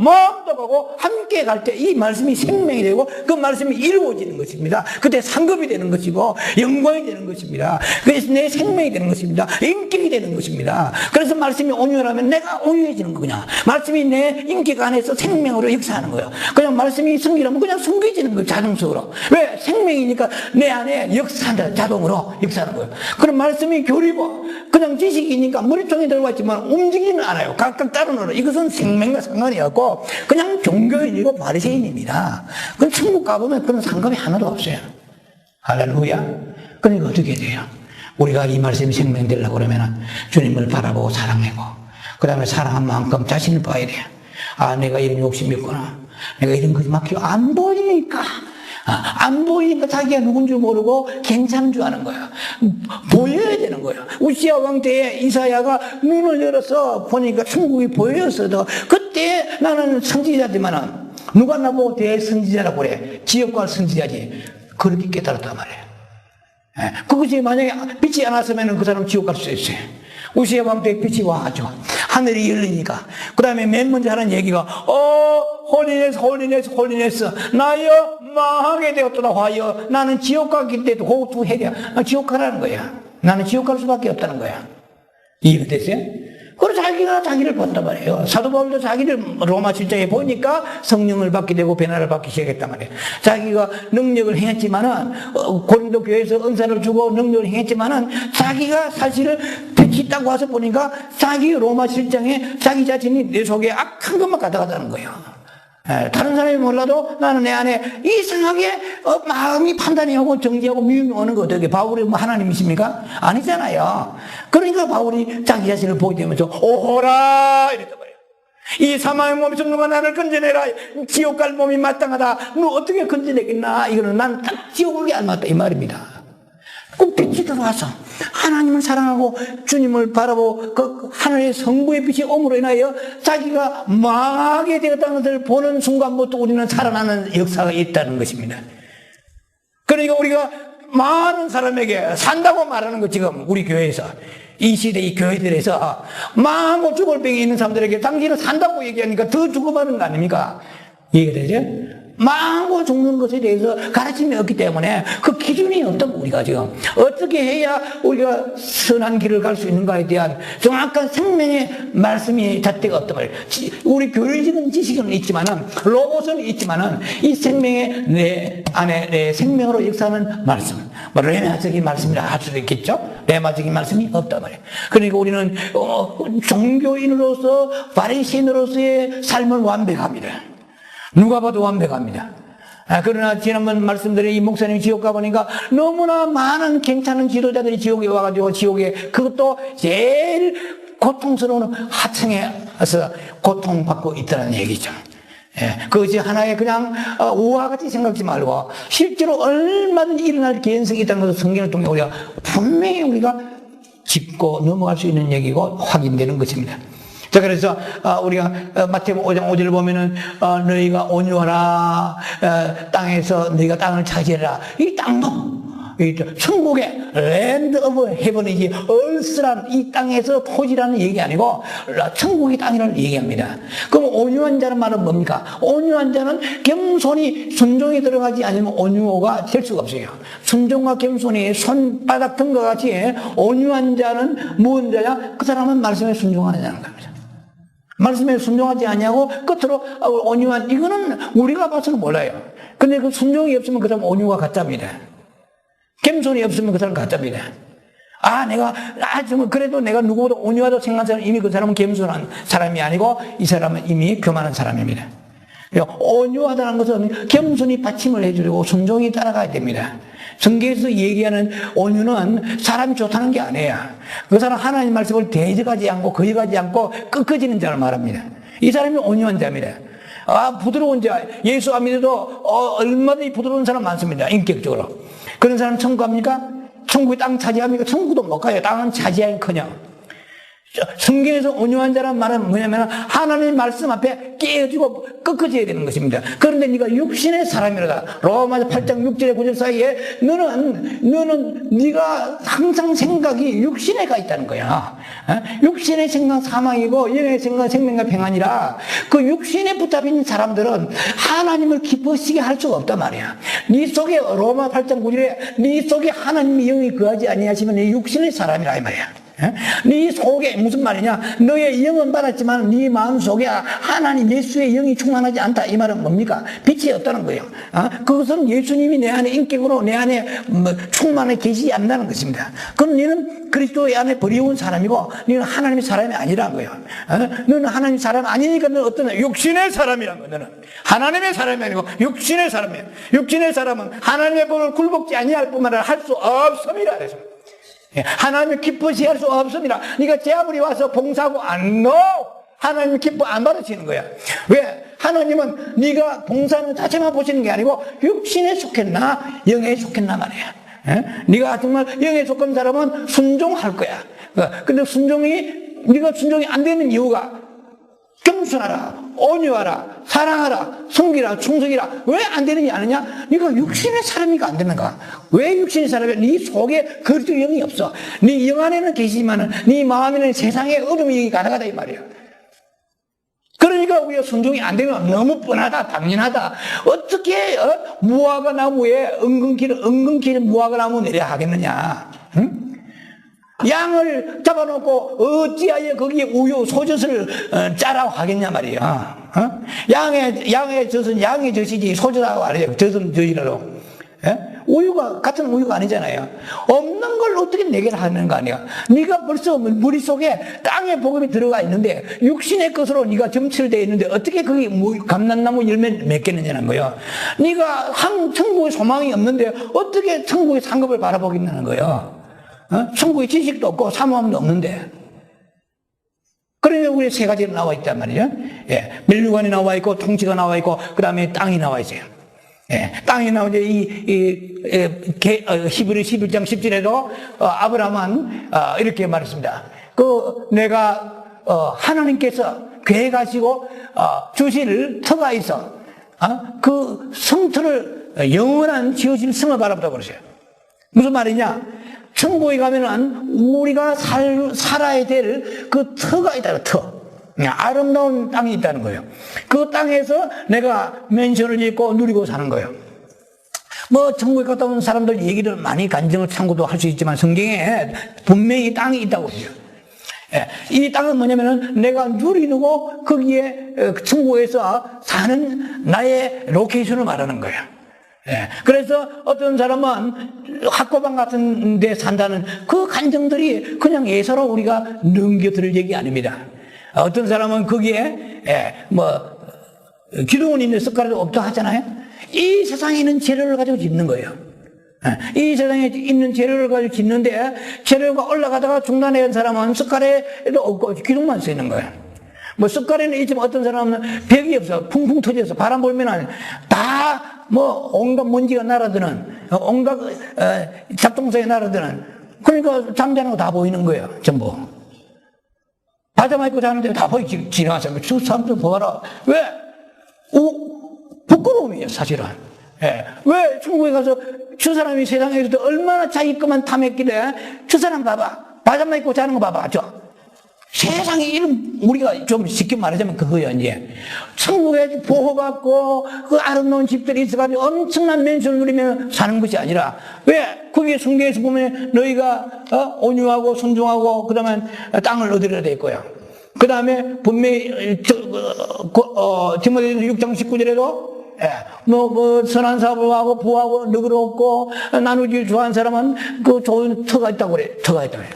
함께 갈 때 이 말씀이 생명이 되고 그 말씀이 이루어지는 것입니다. 그때 상급이 되는 것이고 영광이 되는 것입니다. 그래서 내 생명이 되는 것입니다. 인격이 되는 것입니다. 그래서 말씀이 온유하면 내가 온유해지는 거냐. 말씀이 내 인격 안에서 생명으로 역사하는 거예요. 그냥 말씀이 성기라면 그냥 성기지는 거예요. 자동적으로. 왜? 생명이니까 내 안에 역사한다. 자동으로 역사하는 거예요. 그럼 말씀이 교리고 그냥 지식이니까 머리통에 들어가 있지만 움직이지는 않아요. 각각 따로 놀아. 이것은 생명과 상관이 없고 그냥 종교인이고 바리새인입니다. 그럼 천국 가보면 그런 상관이 하나도 없어요. 할렐루야. 그러니까 어떻게 돼요? 우리가 이 말씀이 생명되려고 그러면 주님을 바라보고 사랑하고 그 다음에 사랑한 만큼 자신을 봐야 돼요. 아, 내가 이런 욕심이 있구나. 내가 이런 것이 막히고 안 보이니까. 안 보이니까 자기가 누군 줄 모르고 괜찮은 줄 아는 거예요. 보여야 되는 거예요. 우시야 왕 때에 이사야가 눈을 열어서 보니까 천국이 보였어도 그때 나는 선지자지만은 누가 나보고 대선지자라고 그래. 지역과 선지자지. 그렇게 깨달았단 말이에요. 그것이 만약에 빛이 안 왔으면 그 사람 지옥 갈 수 있어요. 우시야 왕 때에 빛이 와가지고 하늘이 열리니까 그 다음에 맨 먼저 하는 얘기가 홀리네스 나여 망하게 되었도다 화여 나는 지옥 가기 때도 고투 해야 지옥 가라는 거야. 나는 지옥 갈 수밖에 없다는 거야. 이해가 됐어요? 그래서 자기가 자기를 봤단 말이에요. 사도 바울도 자기를 로마 7장에 보니까 성령을 받게 되고 변화를 받기 시작했단 말이에요. 자기가 능력을 행했지만은 고린도 교회에서 은사를 주고 능력을 행했지만은 자기가 사실은 빛이 있다고 와서 보니까 자기 로마 7장에 자기 자신이 내 속에 악한 것만 가져가다는 거예요. 다른 사람이 몰라도 나는 내 안에 이상하게 마음이 판단이 하고 정지하고 미움이 오는 거 어떻게 바울이 뭐 하나님이십니까? 아니잖아요. 그러니까 바울이 자기 자신을 보게 되면서 오호라 이랬단 말이에요. 이 사망의 몸에서 누가 나를 건져내라. 지옥 갈 몸이 마땅하다. 너 어떻게 건져내겠나. 이거는 난 딱 지옥을 안 맞다 이 말입니다. 꼭 빛이 들어와서 하나님을 사랑하고 주님을 바라보고 그 하늘의 성부의 빛이 옴으로 인하여 자기가 망하게 되었다는 것을 보는 순간부터 우리는 살아나는 역사가 있다는 것입니다. 그러니까 우리가 많은 사람에게 산다고 말하는 것 지금 우리 교회에서 이 시대 이 교회들에서 망하고 죽을 병이 있는 사람들에게 당신은 산다고 얘기하니까 더 죽어가는 거 아닙니까? 이해가 되죠? 망하고 죽는 것에 대해서 가르침이 없기 때문에 그 기준이 없다고 우리가 지금 어떻게 해야 우리가 선한 길을 갈 수 있는가에 대한 정확한 생명의 말씀이 잣대가 없단 말이에요. 우리 교리적인 지식은 있지만은 로봇은 있지만은 이 생명의 내 안에 내 생명으로 역사하는 말씀 레마적인 말씀이라 할 수도 있겠죠. 레마적인 말씀이 없단 말이에요. 그러니까 우리는 종교인으로서 바리새인으로서의 삶을 완벽합니다. 누가 봐도 완벽합니다. 그러나 지난번 말씀드린 이 목사님 지옥 가보니까 너무나 많은 괜찮은 지도자들이 지옥에 와가지고 지옥에 그것도 제일 고통스러운 하층에서 고통받고 있다는 얘기죠. 그것이 하나의 그냥 우화 같이 생각지 말고 실제로 얼마든지 일어날 개연성이 있다는 것을 성경을 통해 우리가 분명히 우리가 짚고 넘어갈 수 있는 얘기고 확인되는 것입니다. 자, 그래서, 우리가, 마태복음 5장 5절을 보면은, 너희가 온유하라, 땅에서 너희가 땅을 차지해라. 이 땅도, 이 천국의 랜드 오브 헤븐이지, 얼스란 이 땅에서 토지라는 얘기 아니고, 천국의 땅이라는 얘기합니다. 그럼 온유한 자는 말은 뭡니까? 온유한 자는 겸손이 순종에 들어가지 않으면 온유가 될 수가 없어요. 순종과 겸손이 손바닥 든것 같이 온유한 자는 무슨 자냐? 그 사람은 말씀에 순종하는 자는 겁니다. 말씀에 순종하지 않냐고 끝으로 온유한 이거는 우리가 봐서는 몰라요. 근데 그 순종이 없으면 그 사람 온유가 가짜입니다. 겸손이 없으면 그 사람 가짜입니다. 정말 그래도 내가 누구보다 온유하다고 생각하는 사람 이미 그 사람은 겸손한 사람이 아니고 이 사람은 이미 교만한 사람입니다. 온유하다는 것은 겸손히 받침을 해주고 순종이 따라가야 됩니다. 성경에서 얘기하는 온유는 사람이 좋다는 게 아니에요. 그 사람 하나님 말씀을 대적하지 않고 거역하지 않고 꺾어지는 자를 말합니다. 이 사람이 온유한 자입니다. 부드러운 자, 예수 안 믿어도 얼마든지 부드러운 사람 많습니다. 인격적으로. 그런 사람 천국 갑니까? 천국이 땅 차지합니까? 천국도 못 가요. 땅은 차지하기커녕. 성경에서 온유한 자란 말은 뭐냐면 하나님의 말씀 앞에 깨어지고 꺾어져야 되는 것입니다. 그런데 네가 육신의 사람이라다. 로마서 8장 6절에 9절 사이에 너는 네가 항상 생각이 육신에 가 있다는 거야. 육신의 생각 사망이고 영의 생각 생명과 평안이라. 그 육신에 붙잡힌 사람들은 하나님을 기쁘시게 할 수가 없단 말이야. 네 속에 로마 8장 9절에 네 속에 하나님의 영이 거하지 아니하시면 네 육신의 사람이라 이 말이야. 네 속에 무슨 말이냐? 너의 영은 받았지만 네 마음 속에 하나님 예수의 영이 충만하지 않다. 이 말은 뭡니까? 빛이 없다는 거예요. 그것은 예수님이 내 안에 인격으로 내 안에 충만하게 계시지 않는다는 것입니다. 그럼 너는 그리스도의 안에 버리운 사람이고 너는 하나님의 사람이 아니라는 거예요. 너는 하나님의 사람이 아니니까 너는 어떤 육신의 사람이라는 거예요. 너는 하나님의 사람이 아니고 육신의 사람이에요. 육신의 사람은 하나님의 법을 굴복지 아니할 뿐만 아니라 할 수 없음이라 그래서. 하나님을 기쁘시게 할 수 없습니다. 네가 제아물이 와서 봉사하고 안 넣어. 하나님을 기뻐 안 받으시는 거야. 왜? 하나님은 네가 봉사하는 자체만 보시는 게 아니고 육신에 속했나 영에 속했나 말이야. 네가 정말 영에 속한 사람은 순종할 거야. 근데 네가 순종이 안 되는 이유가 겸손하라, 온유하라, 사랑하라, 섬기라, 충성이라. 왜 안 되느냐 아느냐? 네가 육신의 사람이가 안 되는가? 왜 육신의 사람이야? 네 속에 그리스도 영이 없어. 네 영 안에는 계시지만은 네 마음에는 세상의 어둠의 영이 가득하다 이 말이야. 그러니까 우리가 순종이 안 되면 너무 뻔하다, 당연하다. 어떻게 무화과 나무에 은근키를 무화과 나무 내려 하겠느냐? 응? 양을 잡아놓고 어찌하여 거기에 우유 소젖을 짜라고 하겠냐 말이야. 양의 젖은 양의 젖이지 소젖하고 아니에요. 젖은 젖이라도. 우유가 같은 우유가 아니잖아요. 없는 걸 어떻게 내게 하는 거 아니야. 네가 벌써 머릿속에 땅의 복음이 들어가 있는데 육신의 것으로 네가 점철되어 있는데 어떻게 그게 감람나무 열매 맺겠느냐는 거예요. 네가 천국의 소망이 없는데 어떻게 천국의 상급을 바라보겠냐는 거예요. 천국의 지식도 없고 사모함도 없는데. 그러면 우리 세 가지로 나와 있단 말이죠. 멸류관이 나와 있고 통치가 나와 있고 그 다음에 땅이 나와 있어요. 땅이 나오죠. 히브리 11장 10절에도 아브라함은 이렇게 말했습니다. 내가 하나님께서 계획하시고 주실 터가 있어. 그 성터를 영원한 지어질 성을 바라보라고 그러세요. 무슨 말이냐? 천국에 가면은 우리가 살아야 될 그 터가 있다, 터. 아름다운 땅이 있다는 거예요. 그 땅에서 내가 맨션을 짓고 누리고 사는 거예요. 천국에 갔다 온 사람들 얘기를 많이 간증을 참고도 할 수 있지만 성경에 분명히 땅이 있다고 해요. 이 땅은 뭐냐면은 내가 누리고 거기에 천국에서 사는 나의 로케이션을 말하는 거예요. 그래서 어떤 사람은 학고방 같은 데 산다는 그 간증들이 그냥 예사로 우리가 넘겨들을 얘기 아닙니다. 어떤 사람은 거기에 기둥은 있는 습관도 없다 하잖아요. 이 세상에 있는 재료를 가지고 짓는 거예요. 이 세상에 있는 재료를 가지고 짓는데 재료가 올라가다가 중단에 한 사람은 습관에도 없고 기둥만 써 있는 거예요. 습관에는 있지만 어떤 사람은 벽이 없어. 풍풍 터져서 바람 불면은 다 온갖 먼지가 날아드는, 온갖 잡동사에 날아드는. 그러니까 잠자는 거 다 보이는 거예요. 전부. 바자마 입고 자는데 다 보이, 지나가서. 저 사람들 보아라. 왜? 부끄러움이에요, 사실은. 왜 천국에 가서 저 사람이 세상에서도 얼마나 자기 것만 탐했길래 저 사람 봐봐. 바자마 입고 자는 거 봐봐. 세상에 이런, 우리가 좀 쉽게 말하자면 그거예요, 이제. 천국에 보호받고, 그 아름다운 집들이 있어가지고 엄청난 맨션을 누리며 사는 것이 아니라, 왜? 거기에 성경에서 보면 너희가, 온유하고 순종하고, 그 다음에 땅을 얻으려야 될 거야. 그 다음에 분명히, 디모데전서 6장 19절에도, 선한 사업을 하고, 부하고, 너그럽고, 나누기 좋아하는 사람은 그 좋은 터가 있다고 그래. 터가 있다고 그래.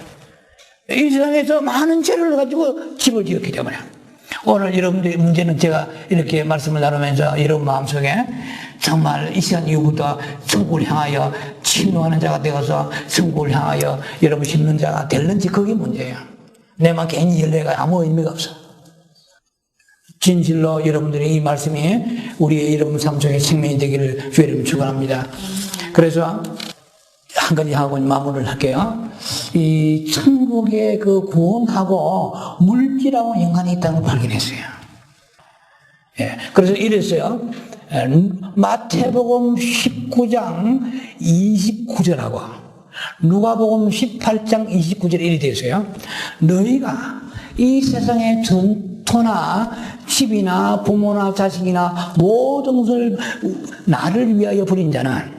이 세상에서 많은 재료를 가지고 집을 지었기 때문에 오늘 여러분들의 문제는 제가 이렇게 말씀을 나누면서 여러분 마음속에 정말 이 시간 이후부터 천국을 향하여 침노하는 자가 되어서 천국을 향하여 여러분 심는 자가 될는지 그게 문제예요. 내만 괜히 열래가 아무 의미가 없어. 진실로 여러분들의 이 말씀이 우리의 여러분 삶 속에 생명이 되기를 주의 이름으로 축원합니다. 그래서 한 가지 하고 마무리를 할게요. 이 천국의 그 구원하고 물질하고 연관이 있다는 걸 발견했어요. 예, 그래서 이랬어요. 마태복음 19장 29절하고 누가복음 18장 29절에 이렇게 되어 있어요. 너희가 이 세상의 전토나 집이나 부모나 자식이나 모든 것을 나를 위하여 버린 자는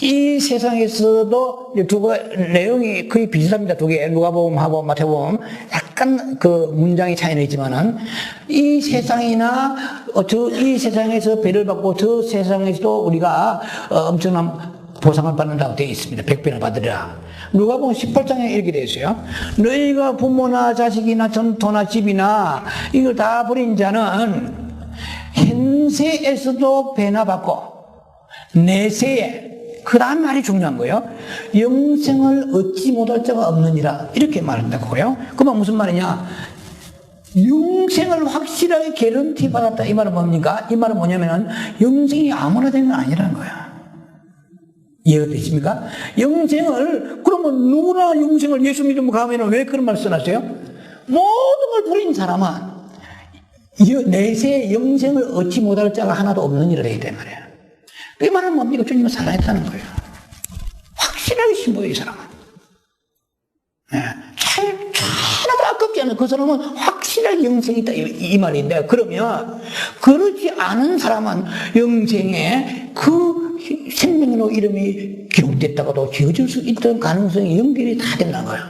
이 세상에서도 두 개 내용이 거의 비슷합니다. 두 개, 누가복음하고 마태복음 약간 그 문장이 차이는 있지만은 이 세상이나 이 세상에서 배를 받고 저 세상에서도 우리가 엄청난 보상을 받는다고 되어 있습니다. 100배나 받으리라. 누가복음 18장에 이렇게 되어 있어요. 너희가 부모나 자식이나 전토나 집이나 이걸 다 버린 자는 현세에서도 배나 받고 내세에, 그 다음 말이 중요한 거예요. 영생을 얻지 못할 자가 없느니라. 이렇게 말한다고요. 그러면 무슨 말이냐? 영생을 확실하게 개런티 받았다. 이 말은 뭡니까? 이 말은 뭐냐면은 영생이 아무나 되는 건 아니라는 거야. 이해가 되십니까? 영생을, 그러면 누구나 영생을 예수 믿으면 가면은 왜 그런 말 써놨어요? 모든 걸 버린 사람은 내세에 영생을 얻지 못할 자가 하나도 없느니라 되기 때문에. 이 말은 뭡니까? 주님을 살아냈다는 거예요. 확실하게 신부예요, 이 사람은. 네. 하나도 아깝지 않아요. 그 사람은 확실하게 영생이 있다. 이 말인데, 그러면, 그렇지 않은 사람은 영생에 그 생명으로 이름이 기록됐다가도 지어질 수 있던 가능성이 연결이 다 된다는 거예요.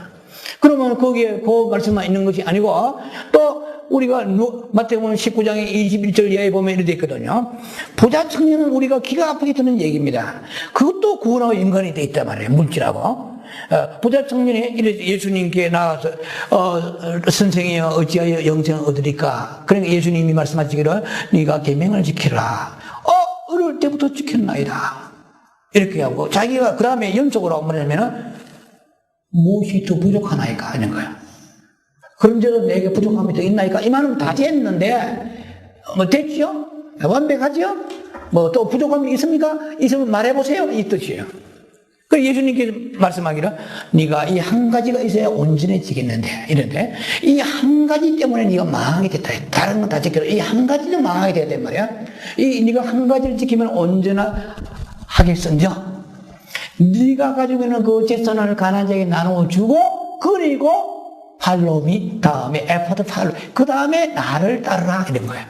그러면 거기에 그 말씀만 있는 것이 아니고, 또, 우리가 마태복음 19장의 21절 이하에 보면 이렇게 있거든요. 부자 청년은 우리가 기가 아프게 듣는 얘기입니다. 그것도 구원하고 연관이 돼 있단 말이에요. 물질하고. 부자 청년이 예수님께 나와서 선생이여 어찌하여 영생을 얻으리까? 그러니까 예수님이 말씀하시기를 네가 계명을 지키라. 어릴 때부터 지켰나이다. 이렇게 하고 자기가 그 다음에 연속으로 뭐냐면은 무엇이 더 부족하나이까 하는 거예요. 그런데도 내게 부족함이 더 있나이까? 이 말은 다 됐는데, 됐죠? 완벽하죠? 또 부족함이 있습니까? 있으면 말해보세요. 이 뜻이에요. 그 예수님께서 말씀하기를, 네가 이 한 가지가 있어야 온전해지겠는데, 이런데, 이 한 가지 때문에 네가 망하게 됐다. 다른 건 다 지켜도 이 한 가지는 망하게 돼야 된 말이야. 네가 한 가지를 지키면 온전하 하겠은져. 네가 가지고 있는 그 재산을 가난한 자에게 나누어 주고, 그리고 팔로미 다음에 에포드 팔로 그 다음에 나를 따르라 이런 거예요.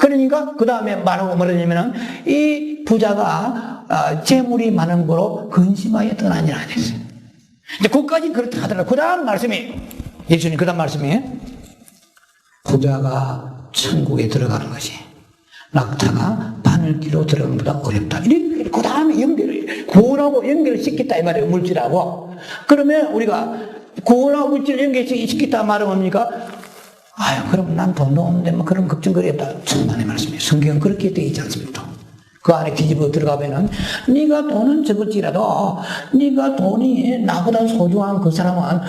그러니까 그 다음에 말하고 뭐냐면은 이 부자가 재물이 많은 거로 근심하여 떠나니라 했어요. 이제 그까지 그렇다 하더라고요. 그 다음 말씀이 예수님 그 다음 말씀이 부자가 천국에 들어가는 것이 낙타가 바늘기로 들어가는 것보다 어렵다. 이렇게 그 다음에 구원하고 연결을 시켰다 이 말이에요. 물질하고. 그러면 우리가 구원하고 물질을 연결시켰다 말은 뭡니까? 그럼 난 돈도 없는데 뭐 그런 걱정거리 없다. 천만의 말씀이에요. 성경은 그렇게 되어 있지 않습니까? 그 안에 뒤집어 들어가면은 네가 돈은 적을지라도 네가 돈이 나보다 소중한 그 사람은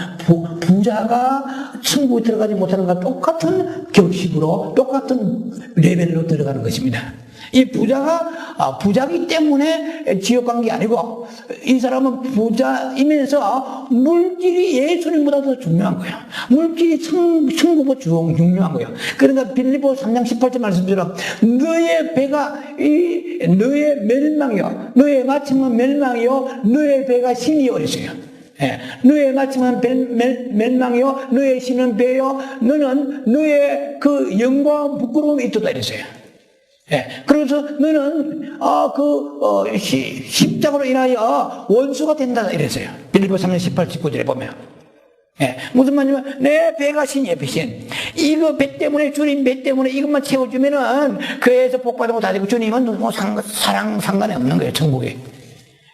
부자가 천국에 들어가지 못하는 것과 똑같은 격식으로 똑같은 레벨로 들어가는 것입니다. 이 부자가 부자기 때문에 지옥 간 게 아니고 이 사람은 부자이면서 물질이 예수님보다 더 중요한 거예요. 물질이 천국보다 중요한 거예요. 그러니까 빌립보 3장 18절 말씀처럼 너의 배가 너의 멸망이요 너의 마침은 멸망이요 너의 배가 신이요 그랬어요. 너의 마침은 멸망이요 너의 신은 배요 너는 너의 그 영광 부끄러움이 있다 이랬어요. 그래서 너는 십자가로 인하여 원수가 된다 이랬어요. 빌립보 3장 18, 19절에 보면 무슨 말이냐면 내 배가 신이에요. 배신. 이거 배 때문에 주님 배 때문에 이것만 채워주면은 교회에서 복받고 다 되고 주님은 뭐 사랑 상관이 없는 거예요. 천국에.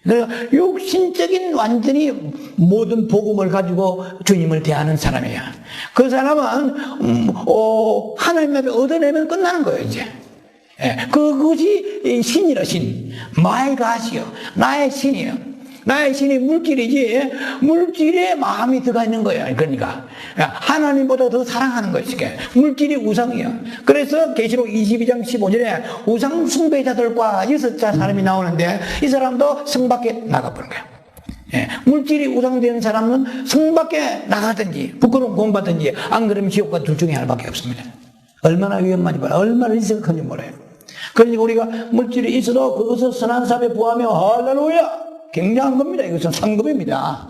그래서 육신적인 완전히 모든 복음을 가지고 주님을 대하는 사람이에요. 그 사람은 하나님 앞에 얻어내면 끝나는 거예요. 이제. 그것이 신이라 신. My God이요. 나의 신이에요. 나의 신이 물질이지 물질에 마음이 들어가 있는 거예요. 그러니까 하나님보다 더 사랑하는 것이 물질이 우상이야. 그래서 계시록 22장 15절에 우상 숭배자들과 6자 사람이 나오는데 이 사람도 성 밖에 나가버린 거야. 물질이 우상되는 사람은 성 밖에 나가든지 부끄러움 공부하든지 안 그러면 지옥과 둘 중에 하나밖에 없습니다. 얼마나 위험한지 몰라요. 얼마나 리스크한지 몰라요. 그러니까 우리가 물질이 있어도 그것을 선한 삶에 부하며 할렐루야 굉장한 겁니다. 이것은 상급입니다.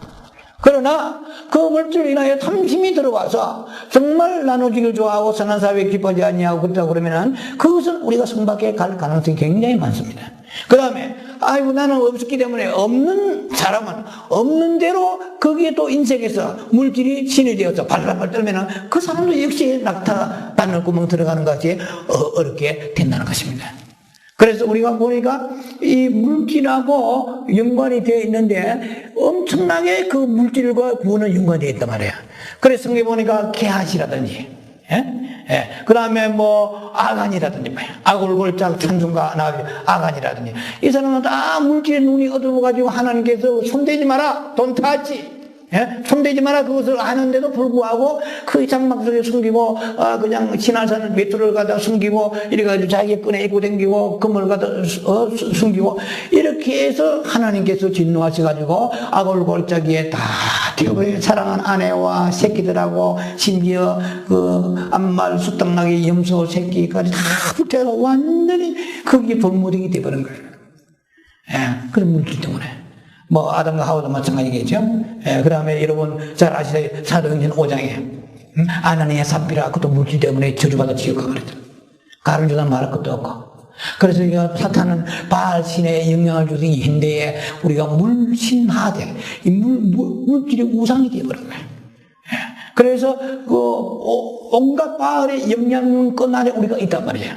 그러나 그 물질로 인하여 탐심이 들어와서 정말 나누기를 좋아하고 선한 사회에 기뻐하지 아니하고 그렇다고 그러면은 그것은 우리가 성 밖에 갈 가능성이 굉장히 많습니다. 그 다음에 아이고 나는 없었기 때문에 없는 사람은 없는 대로 거기에 또 인생에서 물질이 신이 되어서 발랄발 떨면은 그 사람도 역시 낙타 바늘 구멍 들어가는 것이 어렵게 된다는 것입니다. 그래서 우리가 보니까 이 물질하고 연관이 되어 있는데 엄청나게 그 물질과 구원은 연관이 되어 있단 말이에요. 그래서 성경에 보니까 게하시라든지 그 다음에 뭐 아간이라든지 아골골짝 찬송가 나와요. 아간이라든지 이 사람은 다 물질의 눈이 어두워가지고 하나님께서 손대지 마라 돈 타지 손대지 마라 그것을 아는데도 불구하고 그 장막 속에 숨기고 그냥 신화산 외투를 갖다 숨기고 이래가지고 자기 끈에 입고 댕기고 금을 갖다 숨기고 이렇게 해서 하나님께서 진노하셔가지고 아골골짜기에 다 튀어버려요. 사랑하는 아내와 새끼들하고 심지어 그 암말 수떡나기 염소 새끼까지 다 붙여서 완전히 거기에 돌무딩이 되어버린 거예요. 그런 물질 때문에 뭐 아담과 하와도 마찬가지겠죠. 그 다음에 여러분 잘 아시죠? 사도행전 5장에 아나니아 삽비라 그것도 물질 때문에 저주받아 지옥 가버렸죠. 가른 주다 말할 것도 없고. 그래서 사탄은 바알 신에 영향을 주던 이 현대에 우리가 물신하되 이 물질이 우상이 되어버린 거예요. 그래서 그 온갖 바알의 영향권 안에 우리가 있단 말이에요.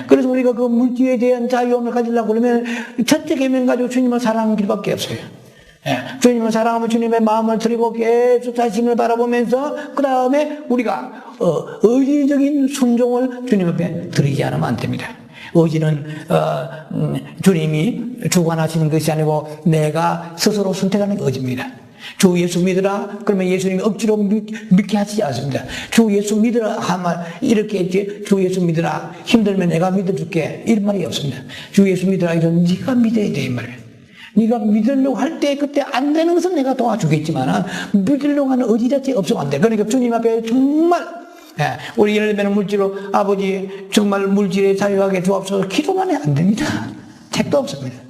그래서 우리가 그 물질에 대한 자유함을 가지려고 그러면 첫째 계명 가지고 주님을 사랑하는 길밖에 없어요. 주님을 사랑하면 주님의 마음을 드리고 계속 자신을 바라보면서 그 다음에 우리가 의지적인 순종을 주님 앞에 드리지 않으면 안 됩니다. 의지는 주님이 주관하시는 것이 아니고 내가 스스로 선택하는 의지입니다. 주 예수 믿으라 그러면 예수님이 억지로 믿게 하시지 않습니다. 주 예수 믿으라 하면 이렇게 했지. 주 예수 믿으라 힘들면 내가 믿어줄게 이런 말이 없습니다. 주 예수 믿으라 이런 네가 믿어야 돼 이 말이에요. 네가 믿으려고 할 때 그때 안 되는 것은 내가 도와주겠지만 믿으려고 하는 의지 자체가 없으면 안 돼. 그러니까 주님 앞에 정말 우리 예를 들면 물질로 아버지 정말 물질에 자유하게 주옵소서 기도만 해야 안 됩니다. 책도 없습니다.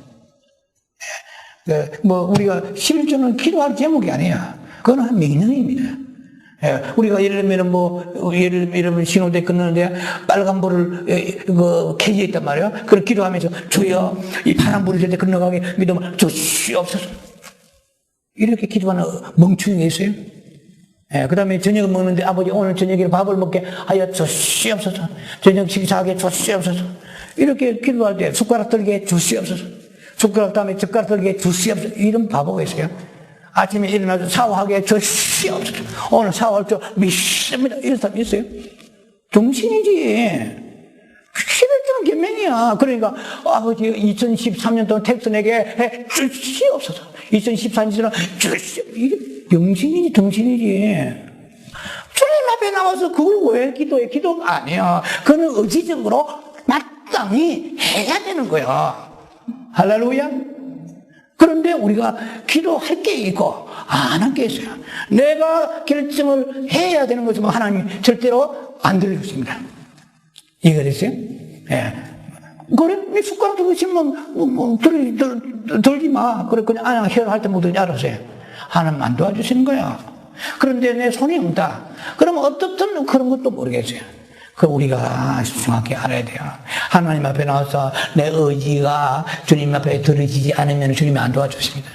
뭐 우리가 11조는 기도할 제목이 아니에요. 그건 한 명령입니다. 우리가 예를 들면 예를 들면 신호대 끊는데 빨간 불을 켜져 있단 말이에요. 그걸 기도하면서 주여 이 파란 불이 될 때 건너가게 믿으면 주시옵소서. 이렇게 기도하는 멍충이가 있어요. 그 다음에 저녁을 먹는데 아버지 오늘 저녁에 밥을 먹게 하여 주시옵소서. 저녁 식사하게 주시옵소서. 이렇게 기도할 때 숟가락 들게 주시옵소서. 숟가락 다음에 젓가락 들게 주시옵소서. 이런 바보가 있어요. 아침에 일어나서 샤워하게 주시옵소서. 오늘 샤워할 줄 믿습니다. 이런 사람이 있어요. 정신이지. 11조는 계명이야. 그러니까 아버지 2013년 동안 텍스 내게 해 주시옵소서. 2014년에는 주시옵소서. 이게 정신이지 정신이지. 주님 앞에 나와서 그걸 왜 기도해? 기도가 아니야. 그는 의지적으로 마땅히 해야 되는 거야. 할렐루야. 그런데 우리가 기도할 게 있고 안 할 게 있어요. 내가 결정을 해야 되는 것은 하나님 절대로 안 들려주십니다. 이해가 됐어요? 그래? 숟가락 들고 있으면 들지 마. 그래 그냥 할 때 뭐든지 알아서 해. 하나님 안 도와주시는 거야. 그런데 내 손이 없다. 그러면 어떻든 그런 것도 모르겠어요. 그 우리가 정확히 알아야 돼요. 하나님 앞에 나와서 내 의지가 주님 앞에 들어지지 않으면 주님이 안 도와주십니다.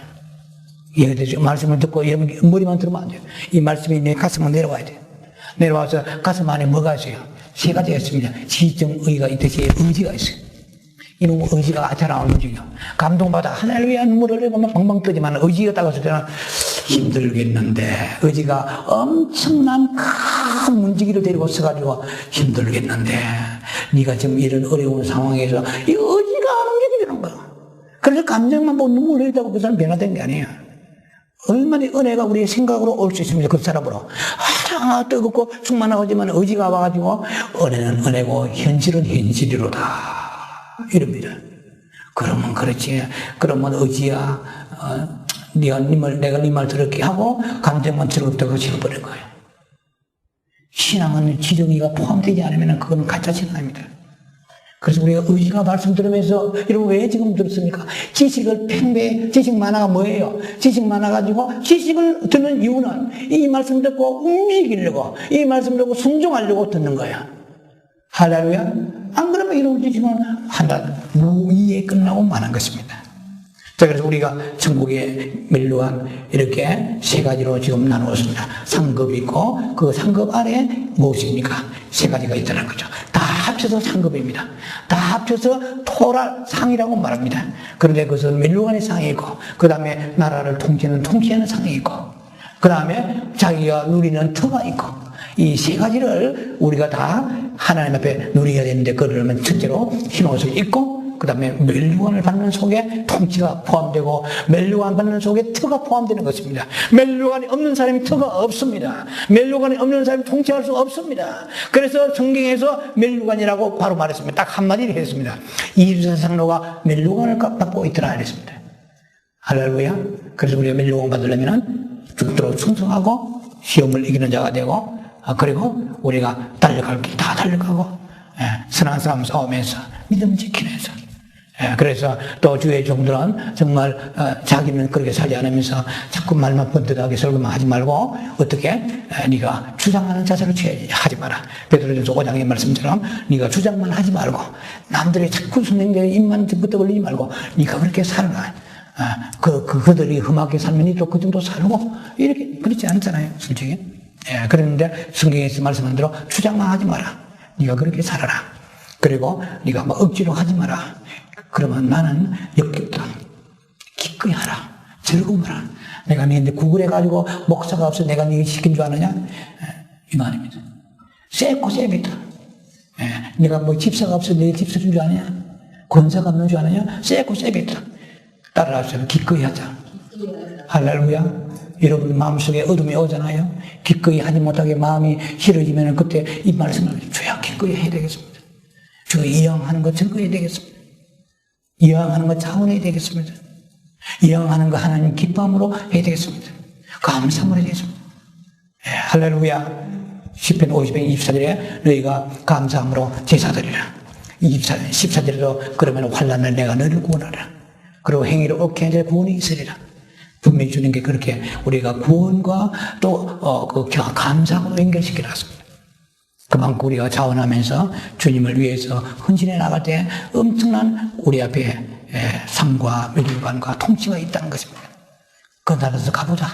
이해가 되죠? 말씀을 듣고 머리만 들으면 안 돼요. 이 말씀이 내 가슴으로 내려와야 돼요. 내려와서 가슴 안에 뭐가 있어요? 세 가지가 있습니다. 지정의가 있듯이 의지가 있어요. 이놈 의지가 잘 안 움직여. 감동받아 할렐루야 눈물을 흘리면 방방 뜨지만 의지가 따가서 저는 힘들겠는데 의지가 엄청난 큰 문지기를 데리고 있어가지고 힘들겠는데 네가 지금 이런 어려운 상황에서 이 의지가 안 움직이는 거야. 그래서 감정만 보고 눈물을 흘리다고 그 사람 변화된 게 아니에요. 얼마나 은혜가 우리의 생각으로 올 수 있습니까? 그 사람으로. 뜨겁고 충만하지만 의지가 와가지고, 은혜는 은혜고, 현실은 현실이로다. 이럽니다. 그러면 그렇지. 그러면 의지야, 내가 네 말 들었게 하고, 감정만 즐겁다고 지어버린 거예요. 신앙은 지정의가 포함되지 않으면 그건 가짜 신앙입니다. 그래서 우리가 의지가 말씀 들으면서, 여러분 왜 지금 들었습니까? 지식을 지식 만화가 뭐예요? 지식 많아가지고, 지식을 듣는 이유는 이 말씀 듣고 움직이려고, 이 말씀 듣고 순종하려고 듣는 거야. 할렐루야? 안 그러면 이런 지식은 하나, 무의에 끝나고 마는 것입니다. 자, 그래서 우리가 천국의 멸류관 이렇게 세 가지로 지금 나누었습니다. 상급이 있고, 그 상급 아래 무엇입니까? 세 가지가 있다는 거죠. 다 합쳐서 상급입니다. 다 합쳐서 토랄 상이라고 말합니다. 그런데 그것은 멸류관의 상이 있고, 그 다음에 나라를 통치하는 상이 있고, 그 다음에 자기가 누리는 터가 있고, 이 세 가지를 우리가 다 하나님 앞에 누려야 되는데, 그러려면 첫째로 흰옷을 입고, 그 다음에 멸류관을 받는 속에 통치가 포함되고, 멸류관 받는 속에 터가 포함되는 것입니다. 멸류관이 없는 사람이 터가 없습니다. 멸류관이 없는 사람이 통치할 수 없습니다. 그래서 성경에서 멸류관이라고 바로 말했습니다. 딱 한마디를 했습니다. 이르사 상노가 멸류관을 받고 있더라 그랬습니다. 할렐루야. 그래서 우리가 멸류관 받으려면 죽도록 충성하고 시험을 이기는 자가 되고, 그리고 우리가 달려갈 길 다 달려가고, 선한 싸움 싸우면서 믿음 지키면서, 그래서 또 주의 종들은 정말 자기는 그렇게 살지 않으면서 자꾸 말만 번듯하게 설교만 하지 말고, 어떻게 네가 주장하는 자세로 하지 마라. 베드로전서 5장의 말씀처럼 네가 주장만 하지 말고, 남들이 자꾸 선생님의 입만 붙어 걸리지 말고 네가 그렇게 살아라. 그들이 험하게 살면 니도 그 정도 살고, 이렇게 그렇지 않잖아요, 솔직히. 그런데 성경에서 말씀한 대로 주장만 하지 마라. 네가 그렇게 살아라. 그리고 네가 뭐 억지로 하지 마라. 그러면 나는 역겹다. 기꺼이 하라. 즐거워라. 내가 너한테 구글해가지고 목사가 없어 내가 네 시킨 줄 아느냐? 이 말입니다. 쎄고 쎄비다. 네가 뭐 집사가 없어 내 집사 준 줄 아느냐? 권사가 없는 줄 아느냐? 쎄고 쎄비다. 따라하세요. 기꺼이 하자. 할렐루야. 여러분 마음속에 어둠이 오잖아요. 기꺼이 하지 못하게 마음이 싫어지면 그때 이 말씀을 주야 기꺼이 해야 되겠습니다. 주가 이양하는 거 즐거워야 되겠습니다. 이양하는 거 자원해야 되겠습니다. 이양하는 거 하나님 기쁨으로 해야 되겠습니다. 감사함으로 해야 되겠습니다. 할렐루야. 시편 50편 24절에 너희가 감사함으로 제사드리라. 14절에도 그러면 환난을 내가 너를 구원하라. 그리고 행위를 얻게 하자 구원이 있으리라. 분명히 주는 게 그렇게 우리가 구원과 또 감사함으로 연결시켜 놨습니다. 그만큼 우리가 자원하면서 주님을 위해서 헌신해 나갈 때 엄청난 우리 앞에 상과 멸류관과 통치가 있다는 것입니다. 그 나라에서 가보자.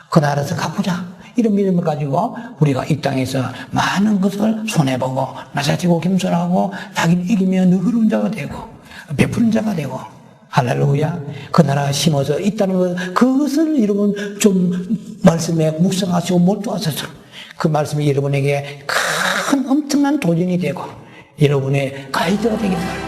그 나라에서 가보자. 이런 믿음을 가지고 우리가 이 땅에서 많은 것을 손해보고 낮아지고 겸손하고 자기를 이기며 너그러운 자가 되고 베푸는 자가 되고, 할렐루야. 그 나라 심어서 있다는 것, 그것을 여러분 좀 말씀에 묵상하시고 몰두하셔서 그 말씀이 여러분에게 큰 엄청난 도전이 되고 여러분의 가이드가 되길 바랍니다.